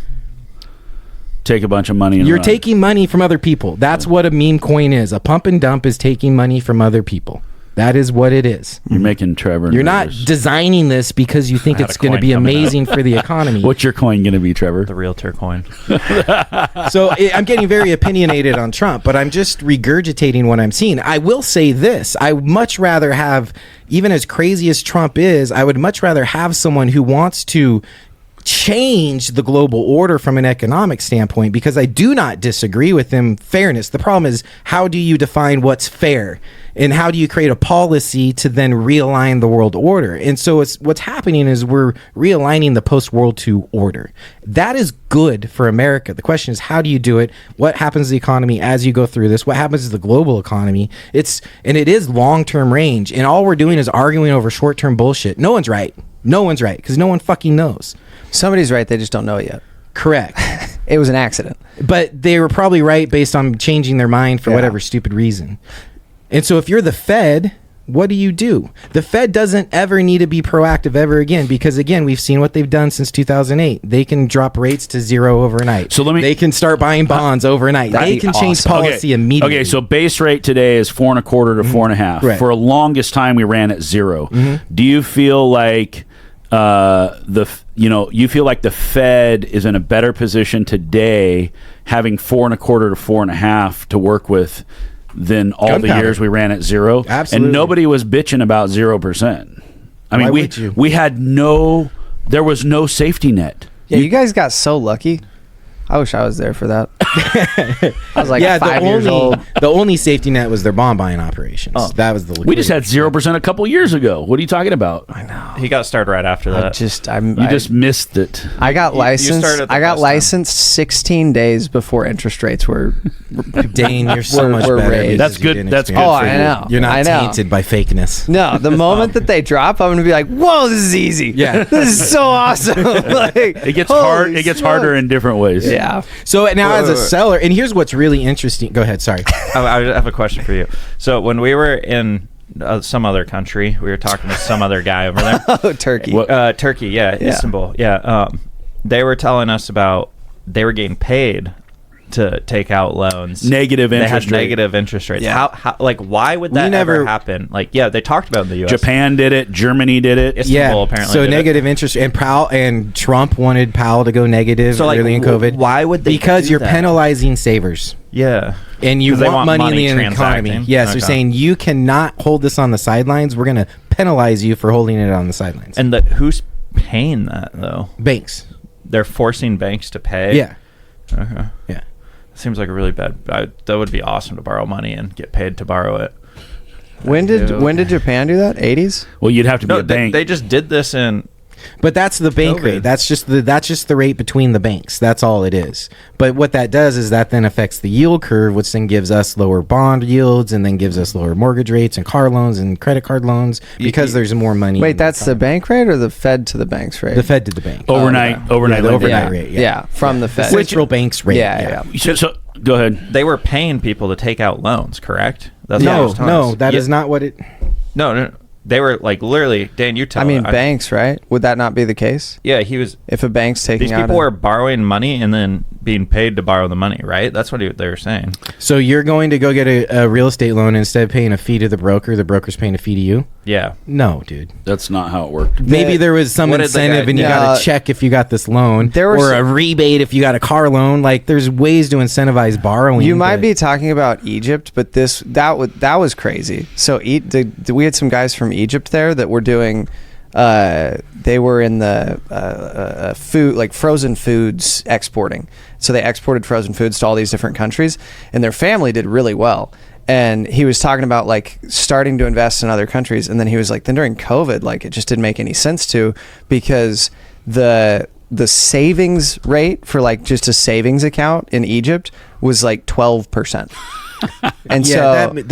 Take a bunch of money. And You're run. taking money from other people. That's what a meme coin is. A pump and dump is taking money from other people. That is what it is. You're making Trevor. You're not nervous. designing this because you think I had it's a going to coin be coming up. amazing for the economy. What's your coin going to be, Trevor? The realtor coin. So I'm getting very opinionated on Trump, but I'm just regurgitating what I'm seeing. I will say this. I would much rather have, even as crazy as Trump is, I would much rather have someone who wants to change the global order from an economic standpoint, because I do not disagree with him. Fairness. The problem is, how do you define what's fair? And how do you create a policy to then realign the world order? And so what's happening is we're realigning the post-World II order. That is good for America. The question is, how do you do it? What happens to the economy as you go through this? What happens to the global economy? It is long-term range, and all we're doing is arguing over short-term bullshit. No one's right. No one's right, because no one fucking knows. Somebody's right. They just don't know it yet. Correct. It was an accident. But they were probably right based on changing their mind for whatever stupid reason. And so if you're the Fed, what do? The Fed doesn't ever need to be proactive ever again, because again, we've seen what they've done since 2008. They can drop rates to zero overnight. So they can start buying bonds overnight. that'd They be can change awesome. policy immediately. Okay, so base rate today is 4.25 to 4.5. Right. For a longest time, we ran at 0. Do you feel like you feel like the Fed is in a better position today, having 4.25 to 4.5 to work with, than all the Gunpowder. years we ran at 0? Absolutely. And nobody was bitching about 0%. I mean, Why would you? we had there was no safety net. Yeah, you guys got so lucky. I wish I was there for that. I was like 5 years old. The only safety net was their bond buying operations. Oh. That was the We just had 0% a couple years ago. What are you talking about? I know. He got started right after that. You just missed it. I got You licensed. started at the I got best time. licensed 16 days before interest rates were. Dane, you're so We're- much we're better. raised. because That's you good. didn't That's experience Oh, good for I you. know. You're not I know. tainted by fakeness. No, the moment that they drop, I'm gonna be like, "Whoa, this is easy. Yeah. This is so awesome." Like, It gets holy hard. It gets harder smokes. in different ways. Yeah. So now, as a seller, and here's what's really interesting. Go ahead. Sorry. I have a question for you. So when we were in some other country, we were talking to some other guy over there. Oh, Turkey. What- Turkey, yeah, Istanbul, yeah. They were telling us about they were getting paid to take out loans. Negative They interest had rate. negative interest rates. Yeah. How like why would that ever happen? Like, yeah, they talked about it in the U.S. Japan did it. Germany did it. Istanbul apparently So did it. negative interest, and Trump wanted Powell to go negative So, like, early in COVID. why would they Because do you're that? penalizing savers. Yeah. And you 'Cause they want money in the economy. transacting? Yes, they're Okay. saying you cannot hold this on the sidelines. We're going to penalize you for holding it on the sidelines. And who's paying that though? Banks. They're forcing banks to pay. Yeah. Okay. Yeah. Seems like a really bad. That would be awesome to borrow money and get paid to borrow it. When did Japan do that? 80s? Well, you'd have to be No, a bank. they just did this in. But that's the bank COVID. rate. That's just the rate between the banks. That's all it is. But what that does is that then affects the yield curve, which then gives us lower bond yields and then gives us lower mortgage rates and car loans and credit card loans because there's more money. Wait, in that's the bank rate or the Fed to the bank's rate? the Fed to the bank. overnight. okay. Overnight. Yeah, the lending. overnight yeah. rate, Yeah. yeah. From the The Fed. central bank's rate. Yeah. So go ahead. They were paying people to take out loans, correct? That's what I No, was telling no, us. that Yeah. is not what it. No. They were like literally. Dan, you tell. I mean, me. banks, right? Would that not be the case? Yeah, he was. If a bank's taking These out people were borrowing money and then being paid to borrow the money, right? That's what they were saying. So you're going to go get a real estate loan, and instead of paying a fee to the broker's paying a fee to you? Yeah. No, dude. That's not how it worked. Maybe there was some What did the incentive guy- and you Yeah. got a check if you got this loan There was or a some- rebate if you got a car loan. Like there's ways to incentivize borrowing. You might but- be talking about Egypt, but that was crazy. So we had some guys from Egypt there that were doing. They were in the food, like frozen foods exporting. So they exported frozen foods to all these different countries, and their family did really well. And he was talking about like starting to invest in other countries, and then he was like, then during COVID, like it just didn't make any sense to, because the savings rate for like just a savings account in Egypt was like 12%. And Yeah, so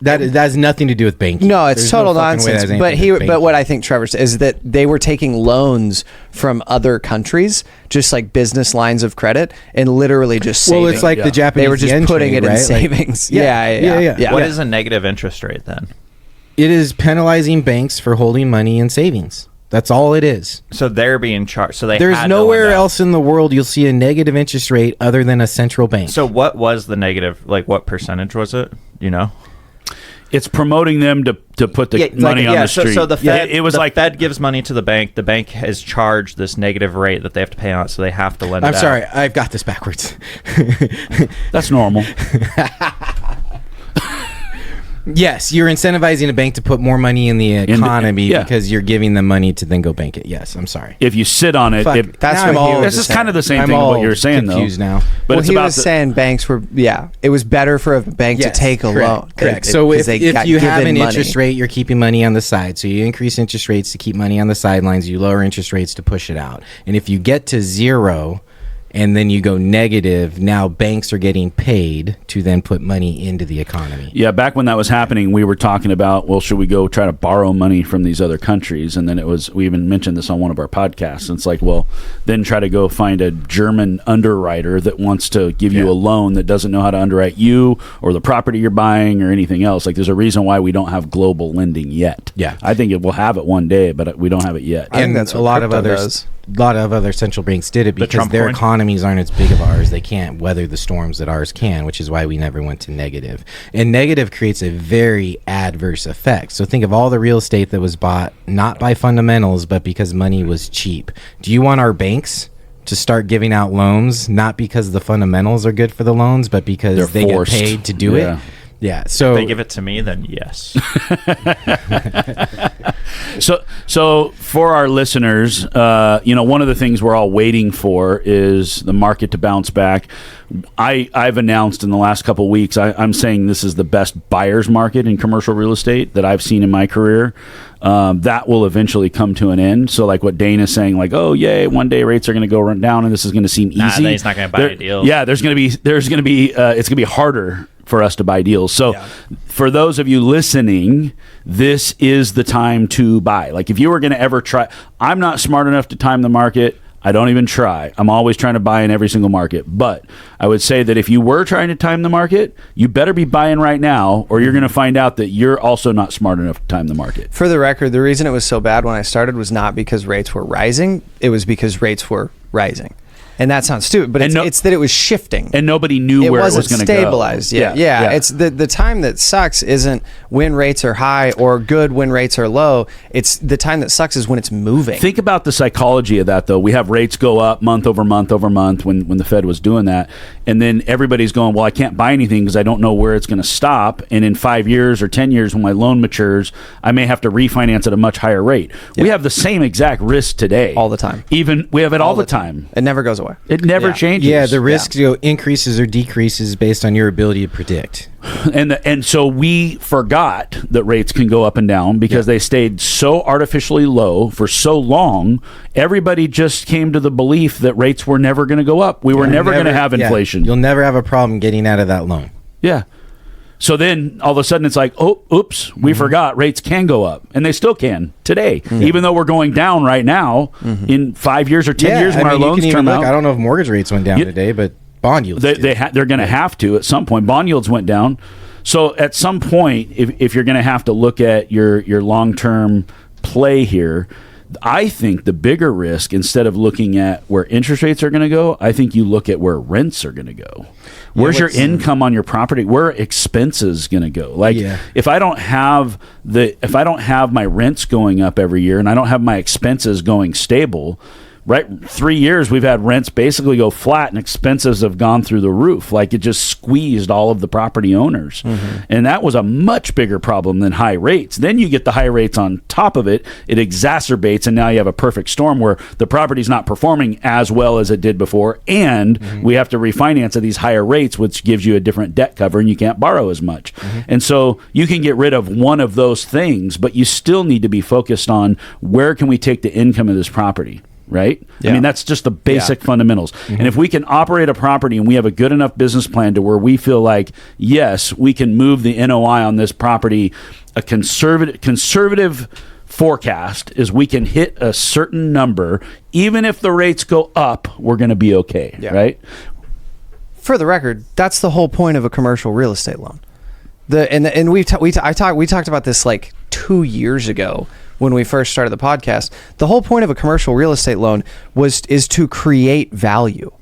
that has nothing to do with banking. no, it's There's total no fucking way that nonsense. has But anything to do with but what banking. I think Trevor said is that they were taking loans from other countries, just like business lines of credit, and literally just saving. well, it's like Yeah. the Japanese. they were just yen putting trade, it in right? Like- savings. Yeah. Yeah. What is a negative interest rate then? It is penalizing banks for holding money in savings. That's all it is. So they're being charged. So There's nowhere else in the world you'll see a negative interest rate other than a central bank. So what was the negative? Like, what percentage was it? You know? It's promoting them to put the money on the street. So the Fed, it was the like Fed gives money to the bank. The bank has charged this negative rate that they have to pay on it, so they have to lend it I'm out. sorry, I've got this backwards. that's normal. Yes, you're incentivizing a bank to put more money in the economy because you're giving them money to then go bank it. Yes, I'm sorry. If you sit on it, Fuck, That's now what I'm he all- was this is saying. kind of the same I'm thing all what you're saying, confused though. now. But Well, it's he about was saying banks were, it was better for a bank to take a loan. Correct. It- So 'cause if they you got have given an money. interest rate, you're keeping money on the side. So you increase interest rates to keep money on the sidelines. You lower interest rates to push it out. And if you get to zero and then you go negative, now banks are getting paid to then put money into the economy. Yeah, back when that was happening, we were talking about, well, should we go try to borrow money from these other countries? And then we even mentioned this on one of our podcasts. And it's like, well, then try to go find a German underwriter that wants to give you a loan that doesn't know how to underwrite you or the property you're buying or anything else. Like, there's a reason why we don't have global lending yet. Yeah. I think it will have it one day, but we don't have it yet. I think And that's a what lot of crypto others. does. A lot of other central banks did it because Trump their coin? economies aren't as big of ours. They can't weather the storms that ours can, which is why we never went to negative. And negative creates a very adverse effect. So think of all the real estate that was bought not by fundamentals, but because money was cheap. Do you want our banks to start giving out loans not because the fundamentals are good for the loans, but because They're they forced. get paid to do Yeah. it? Yeah. So If they give it to me, then yes. So for our listeners, one of the things we're all waiting for is the market to bounce back. I've announced in the last couple of weeks, I'm saying this is the best buyer's market in commercial real estate that I've seen in my career. That will eventually come to an end. So like what Dana's saying, like, oh, yay, one day rates are going to go run down and this is going to seem easy. Then he's not going to buy a deal. Yeah, it's going to be harder for us to buy deals. So for those of you listening, this is the time to buy. Like if you were going to ever try, I'm not smart enough to time the market. I don't even try. I'm always trying to buy in every single market. But I would say that if you were trying to time the market, you better be buying right now or you're going to find out that you're also not smart enough to time the market. For the record, the reason it was so bad when I started was not because rates were rising. It was because rates were rising. And that sounds stupid, but it's that it was shifting. And nobody knew where it was going to go. Stabilized. Yeah. It's the time that sucks isn't when rates are high or good when rates are low. It's the time that sucks is when it's moving. Think about the psychology of that, though. We have rates go up month over month over month when the Fed was doing that. And then everybody's going, well, I can't buy anything because I don't know where it's going to stop. And in 5 years or 10 years when my loan matures, I may have to refinance at a much higher rate. Yeah. We have the same exact risk today. All the time. We have it all the time. It never goes away. It never changes. Yeah, the risk increases or decreases based on your ability to predict. And so we forgot that rates can go up and down because they stayed so artificially low for so long. Everybody just came to the belief that rates were never going to go up. We were never going to have inflation. You'll never have a problem getting out of that loan. Yeah. So then all of a sudden it's like, oh, oops, we forgot rates can go up. And they still can today, even though we're going down right now in 5 years or 10 years when our loans turn out. I don't know if mortgage rates went down today, but bond yields they're going to have to at some point. Bond yields went down. So at some point, if you're going to have to look at your long-term play here, I think the bigger risk, instead of looking at where interest rates are going to go, I think you look at where rents are going to go. Where's your income on your property? Where are expenses going to go? Like if I don't have my rents going up every year and I don't have my expenses going stable, right? 3 years we've had rents basically go flat and expenses have gone through the roof. Like it just squeezed all of the property owners. And that was a much bigger problem than high rates. Then you get the high rates on top of it. It exacerbates, and now you have a perfect storm where the property's not performing as well as it did before, and we have to refinance at these higher rates, which gives you a different debt cover and you can't borrow as much. And so you can get rid of one of those things, but you still need to be focused on where can we take the income of this property. Right? I mean, that's just the basic fundamentals. And if we can operate a property and we have a good enough business plan to where we feel like, yes, we can move the NOI on this property, a conservative forecast is we can hit a certain number, even if the rates go up, we're going to be okay. Right? For the record, that's the whole point of a commercial real estate loan. We talked about this like 2 years ago when we first started the podcast, the whole point of a commercial real estate loan is to create value.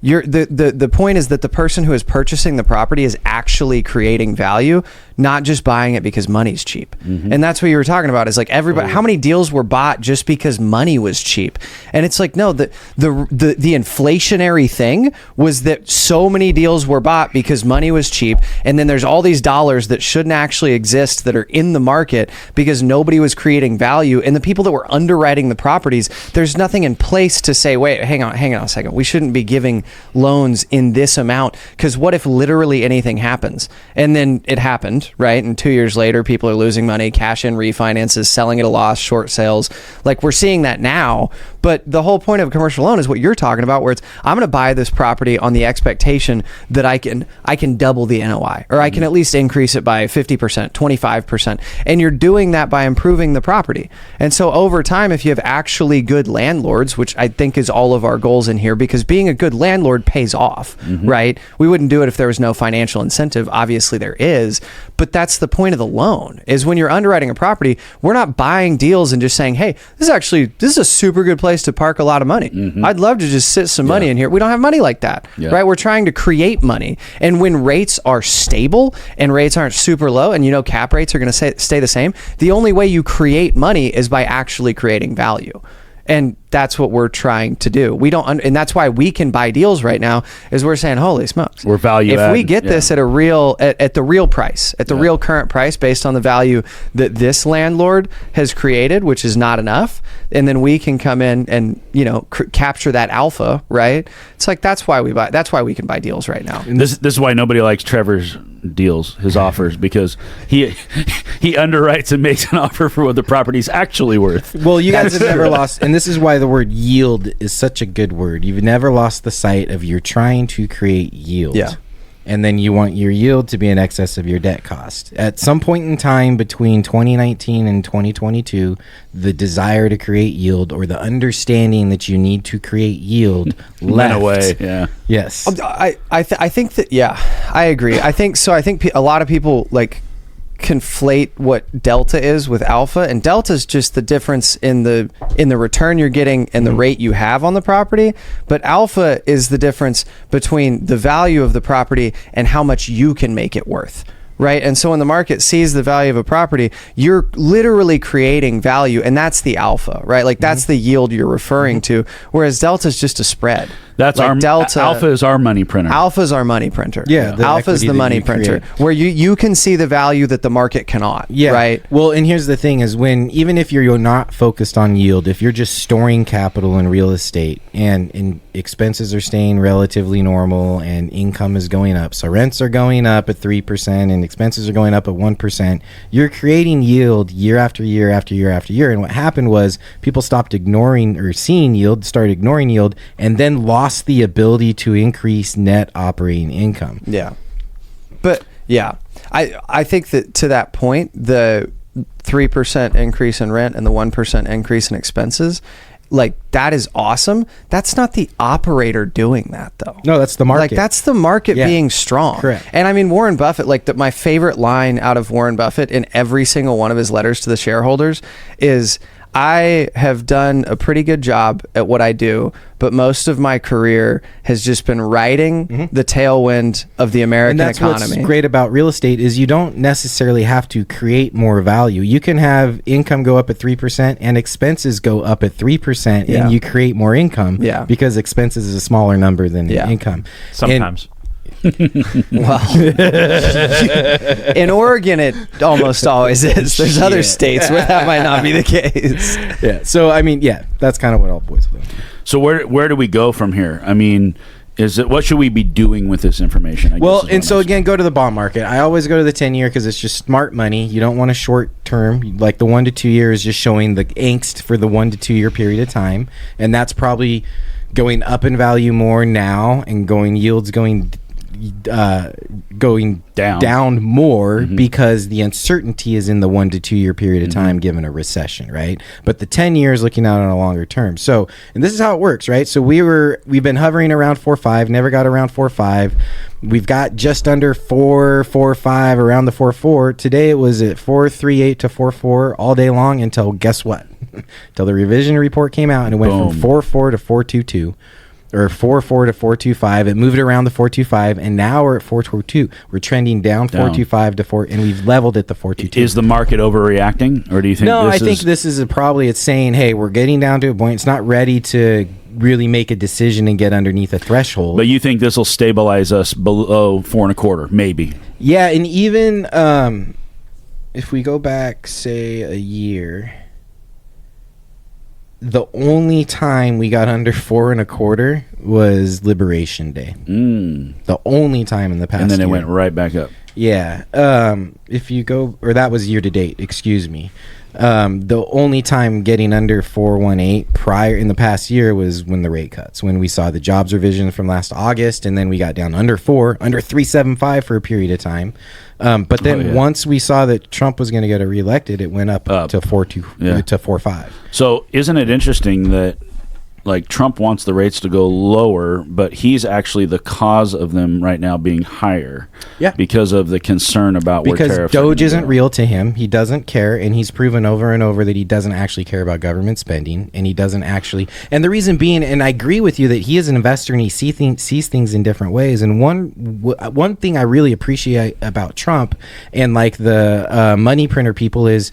The point is that the person who is purchasing the property is actually creating value, not just buying it because money's cheap. And that's what you were talking about, is like everybody, how many deals were bought just because money was cheap? And it's like, no, the inflationary thing was that so many deals were bought because money was cheap. And then there's all these dollars that shouldn't actually exist that are in the market because nobody was creating value. And the people that were underwriting the properties, there's nothing in place to say, wait, hang on a second. We shouldn't be giving loans in this amount, because what if literally anything happens? And then it happened, right? And 2 years later, people are losing money, cash in refinances, selling at a loss, short sales. Like, we're seeing that now. But the whole point of a commercial loan is what you're talking about, where it's, I'm going to buy this property on the expectation that I can double the NOI, or I can at least increase it by 50%, 25%. And you're doing that by improving the property. And so over time, if you have actually good landlords, which I think is all of our goals in here, because being a good landlord pays off, right? We wouldn't do it if there was no financial incentive. Obviously there is, but that's the point of the loan, is when you're underwriting a property, we're not buying deals and just saying, hey, this is a super good place to park a lot of money. I'd love to just sit some money in here. We don't have money like that, right? We're trying to create money. And when rates are stable and rates aren't super low, and cap rates are going to stay the same, the only way you create money is by actually creating value. And that's what we're trying to do. We don't, and that's why we can buy deals right now, is we're saying, holy smokes, we're value if add. We get this at a real, at the real price, at the real current price, based on the value that this landlord has created, which is not enough. And then we can come in and, capture that alpha, right? It's like, that's why we can buy deals right now. And this is why nobody likes Trevor's deals, his offers, because he underwrites and makes an offer for what the property's actually worth. Well, you guys have never lost, and this is why the word yield is such a good word. You've never lost the sight of you're trying to create yield. Yeah. And then you want your yield to be in excess of your debt cost. At some point in time between 2019 and 2022, the desire to create yield, or the understanding that you need to create yield, went away. Yeah. Yes. I think that, I agree. I think a lot of people conflate what delta is with alpha, and delta is just the difference in the return you're getting and the rate you have on the property, but alpha is the difference between the value of the property and how much you can make it worth, right? And so when the market sees the value of a property, you're literally creating value, and that's the alpha, right? Like, that's the yield you're referring to, whereas delta is just a spread. That's like our delta. Alpha is our money printer. Alpha is our money printer. Yeah, the alpha is equity the that money you printer, create. where you can see the value that the market cannot. Yeah. Right. Well, and here's the thing: is when, even if you're not focused on yield, if you're just storing capital in real estate, and expenses are staying relatively normal and income is going up, so rents are going up at 3% and expenses are going up at 1%, you're creating yield year after year after year after year. And what happened was people stopped ignoring or seeing yield, started ignoring yield, and then lost the ability to increase net operating income. Yeah. But I think that to that point, the 3% increase in rent and the 1% increase in expenses, that is awesome. That's not the operator doing that, though. No, that's the market. That's the market being strong. Correct. And I mean, Warren Buffett, my favorite line out of Warren Buffett in every single one of his letters to the shareholders is, I have done a pretty good job at what I do, but most of my career has just been riding the tailwind of the American economy. And that's what's great about real estate, is you don't necessarily have to create more value. You can have income go up at 3% and expenses go up at 3%, and you create more income because expenses is a smaller number than income. Sometimes. Well, in Oregon, it almost always is. There's other states where that might not be the case. Yeah. So, I mean, that's kind of what all boys do. So where do we go from here? I mean, what should we be doing with this information? And so again, go to the bond market. I always go to the 10-year because it's just smart money. You don't want a short term. Like the 1 to 2 years, just showing the angst for the 1 to 2 year period of time, and that's probably going up in value more now, and yields going going down more because the uncertainty is in the 1 to 2 year period of time given a recession, right? But the 10 years looking out on a longer term. So, and this is how it works, right? So we've been hovering around 4.5, never got around 4.5. We've got just under 4.45, around the 4.4. Today it was at 4.38 to 4.4 all day long until guess what? Until the revision report came out and it went from 4.4 to 4.22. Or 4.4 to 4.25. It moved around the 4.25, and now we're at 4.22. We're trending down 4.25 to 4, and we've leveled at the 4.22. Is the market overreacting, or do you think? No, I think this is probably it's saying, hey, we're getting down to a point. It's not ready to really make a decision and get underneath a threshold. But you think this will stabilize us below 4.25, maybe? Yeah, and even if we go back, say, a year. The only time we got under 4.25 was Liberation Day. The only time in the past. And then it year. went right back up. Yeah. If you go, or that was year to date. Excuse me. The only time getting under 4.18 prior in the past year was when the rate cuts, when we saw the jobs revision from last August, and then we got down under 3.75 for a period of time. But then once we saw that Trump was going to get reelected, it went up. To 4.2 to 4.5. So isn't it interesting that like Trump wants the rates to go lower, but he's actually the cause of them right now being higher? Yeah, because of the concern about where tariffs. Because Doge isn't real to him. He doesn't care, and he's proven over and over that he doesn't actually care about government spending, and he doesn't actually. And the reason being, and I agree with you that he is an investor and he sees things in different ways. And one thing I really appreciate about Trump and like the money printer people is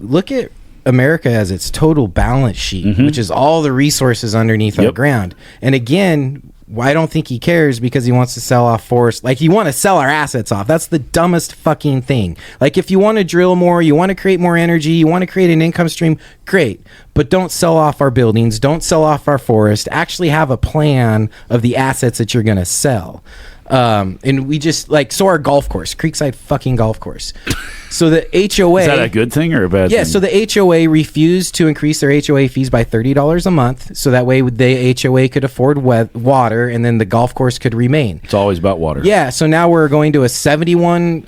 look at America as its total balance sheet, which is all the resources underneath our ground. And again, I don't think he cares because he wants to sell off forest. Like, you want to sell our assets off. That's the dumbest fucking thing. Like, if you want to drill more, you want to create more energy, you want to create an income stream, great. But don't sell off our buildings. Don't sell off our forest. Actually have a plan of the assets that you're going to sell. And we just so our golf course, Creekside fucking golf course. So the HOA, is that a good thing or a bad thing? Yeah, so the HOA refused to increase their HOA fees by $30 a month, so that way the HOA could afford water, and then the golf course could remain. It's always about water. Yeah, so now we're going to a 71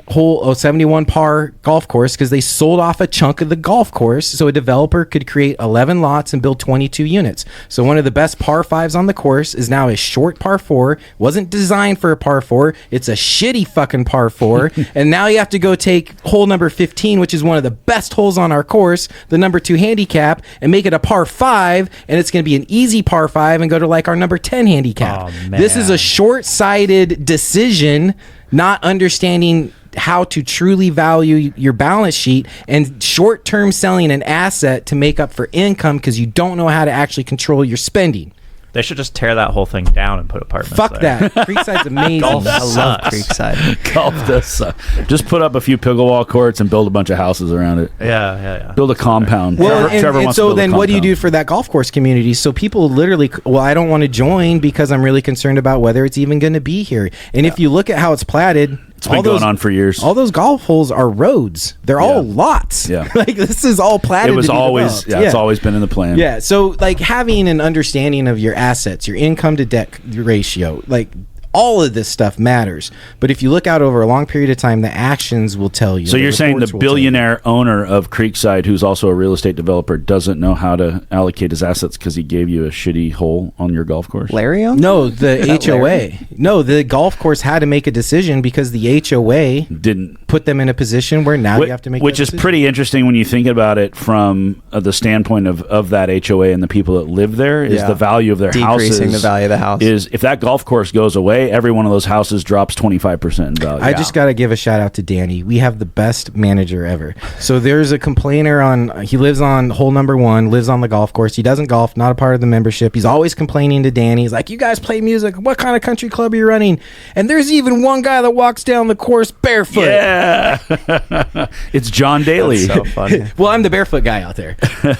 par golf course because they sold off a chunk of the golf course, so a developer could create 11 lots and build 22 units. So one of the best par 5s on the course is now a short par 4. Wasn't designed for a par 4. It's a shitty fucking par 4, and now you have to go take hole number 15, which is one of the best holes on our course, the number 2 handicap, and make it a par 5, and it's going to be an easy par 5 and go to like our number 10 handicap. Oh, man. This is a short-sighted decision, not understanding how to truly value your balance sheet, and short-term selling an asset to make up for income because you don't know how to actually control your spending. They should just tear that whole thing down and put apartments Fuck there. that. Creekside's amazing. Golf I love sucks. Creekside. Golf does suck. Just put up a few pickleball courts and build a bunch of houses around it. Yeah. Build a compound. Well, Trevor and wants so to build then a what do you do compound. for that golf course community? So people literally, well, I don't want to join because I'm really concerned about whether it's even going to be here. And if you look at how it's platted, It's been going on for years. All those golf holes are roads. They're all lots. Yeah. Like, this is all platted. It was to be always, developed. it's always been in the plan. Yeah. So, like, having an understanding of your assets, your income to debt ratio, like, all of this stuff matters. But if you look out over a long period of time, the actions will tell you. So you're saying the billionaire owner of Creekside, who's also a real estate developer, doesn't know how to allocate his assets because he gave you a shitty hole on your golf course? Larry owns No, the that HOA. Larry? No, the golf course had to make a decision because the HOA Didn't. put them in a position where now you have to make Which that is decision. pretty interesting when you think about it from the standpoint of that HOA and the people that live there, is Yeah. the value of their houses. Decreasing the value of the house. Is if that golf course goes away, every one of those houses drops 25% in value. I just got to give a shout out to Danny. We have the best manager ever. So there's a complainer he lives on hole number 1, lives on the golf course. He doesn't golf, not a part of the membership. He's always complaining to Danny. He's like, you guys play music. What kind of country club are you running? And there's even one guy that walks down the course barefoot. Yeah. It's John Daly. That's so funny. Well, I'm the barefoot guy out there.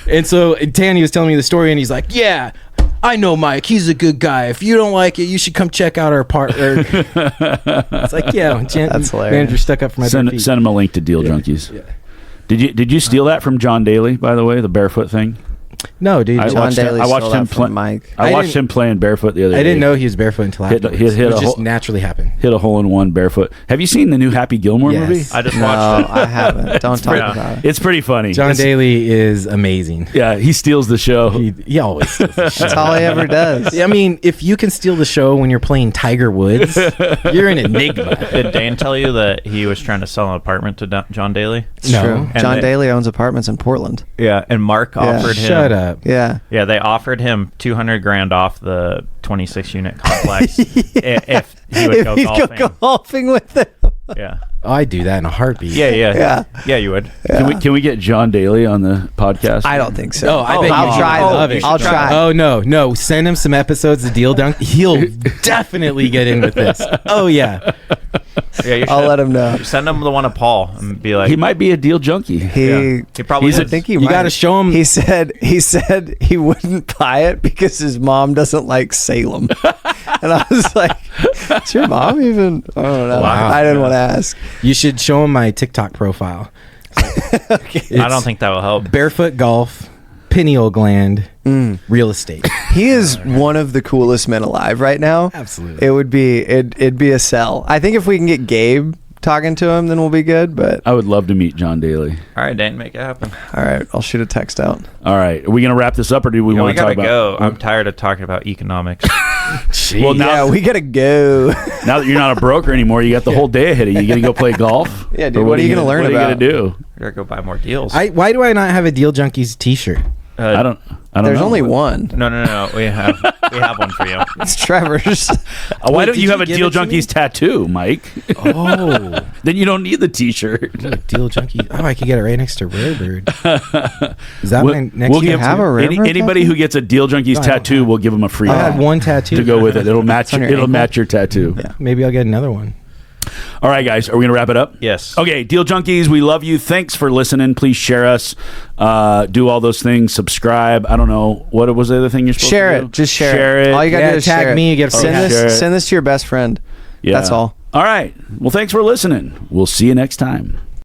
And so Danny was telling me the story, and he's like, yeah, I know Mike. He's a good guy. If you don't like it, you should come check out our partner. It's like, yeah, That's hilarious. manager stuck up for my Send feet. him a link to Deal Junkies. Yeah. Did you steal that from John Daly, by the way, the barefoot thing? No, dude. I John watched him- Daly I watched stole him that from play- Mike. I I watched didn't- him playing barefoot the other day. I didn't know he was barefoot until Hit- afterwards. hit it a just hole- naturally happened. Hit a hole in one barefoot. Have you seen the new Happy Gilmore Yes. movie? I just No, watched it. I haven't. Don't talk Yeah. about it. It's pretty funny. John It's- Daly is amazing. Yeah, he steals the show. He always steals the show. That's all he ever does. I mean, if you can steal the show when you're playing Tiger Woods, you're an enigma. Did Dane tell you that he was trying to sell an apartment to John Daly? It's No. true. And John they- Daly owns apartments in Portland. Yeah, and Mark offered him. Shut up. Yeah. Yeah, they offered him $200,000 off the 26 unit complex if he would go If he'd golfing. go golfing with them. Yeah, Oh, I'd do that in a heartbeat. Yeah. You would. Can we get John Daly on the podcast? I don't think so. Oh, I bet I'll you try. should. though. Love it. I'll try. Oh no! Send him some episodes of Deal Dunk. He'll definitely get in with this. Oh yeah. Yeah, you should. I'll let him know. Send him the one to Paul and be like, He might be a deal junkie. He probably I is. think he You might. got to show him. He said he wouldn't buy it because his mom doesn't like Salem. And I was like, "Is your mom even?" I don't know. Wow. I didn't want to ask. You should show him my TikTok profile. Okay. I don't think that will help. Barefoot golf, pineal gland, real estate. He is one of the coolest men alive right now. Absolutely. It'd be a sell. I think if we can get Gabe talking to him, then we'll be good. But I would love to meet John Daly. All right, Dane, make it happen. all right, I'll shoot a text out. All right, are we going to wrap this up, or do we We want to talk gotta about? go. I'm tired of talking about economics. Well, now, Yeah, we gotta go. now that you're not a broker anymore, you got the whole day ahead of you. You going to go play golf? Yeah, dude, Or what are you gonna learn What are you about? going to do? We gotta go buy more deals. Why do I not have a Deal Junkies T-shirt? I don't There's know. only one. No. We have one for you. It's Trevor's. Why Wait, don't did you have you a give Deal it to me? Junkies tattoo, Mike? Oh, Then you don't need the T-shirt. Deal Junkies. Oh, I could get it right next to Rare Bird. Is that my next? We'll year? give have a Rare Bird anybody tattoo? who gets a Deal Junkies No, I don't tattoo, have- we'll give them a free I had one one tattoo to go with it. It'll match. on your It'll ankle? match your tattoo. Yeah, maybe I'll get another one. All right, guys, are we going to wrap it up? Yes. Okay, Deal Junkies, we love you. Thanks for listening. Please share us. Do all those things. Subscribe. I don't know. What was the other thing you're supposed Share to do? it. Just share it. All you gotta Yeah, do is tag share me, it. you get a free send hat. Share it. this. Send this to your best friend. Yeah. That's all. All right. Well, thanks for listening. We'll see you next time.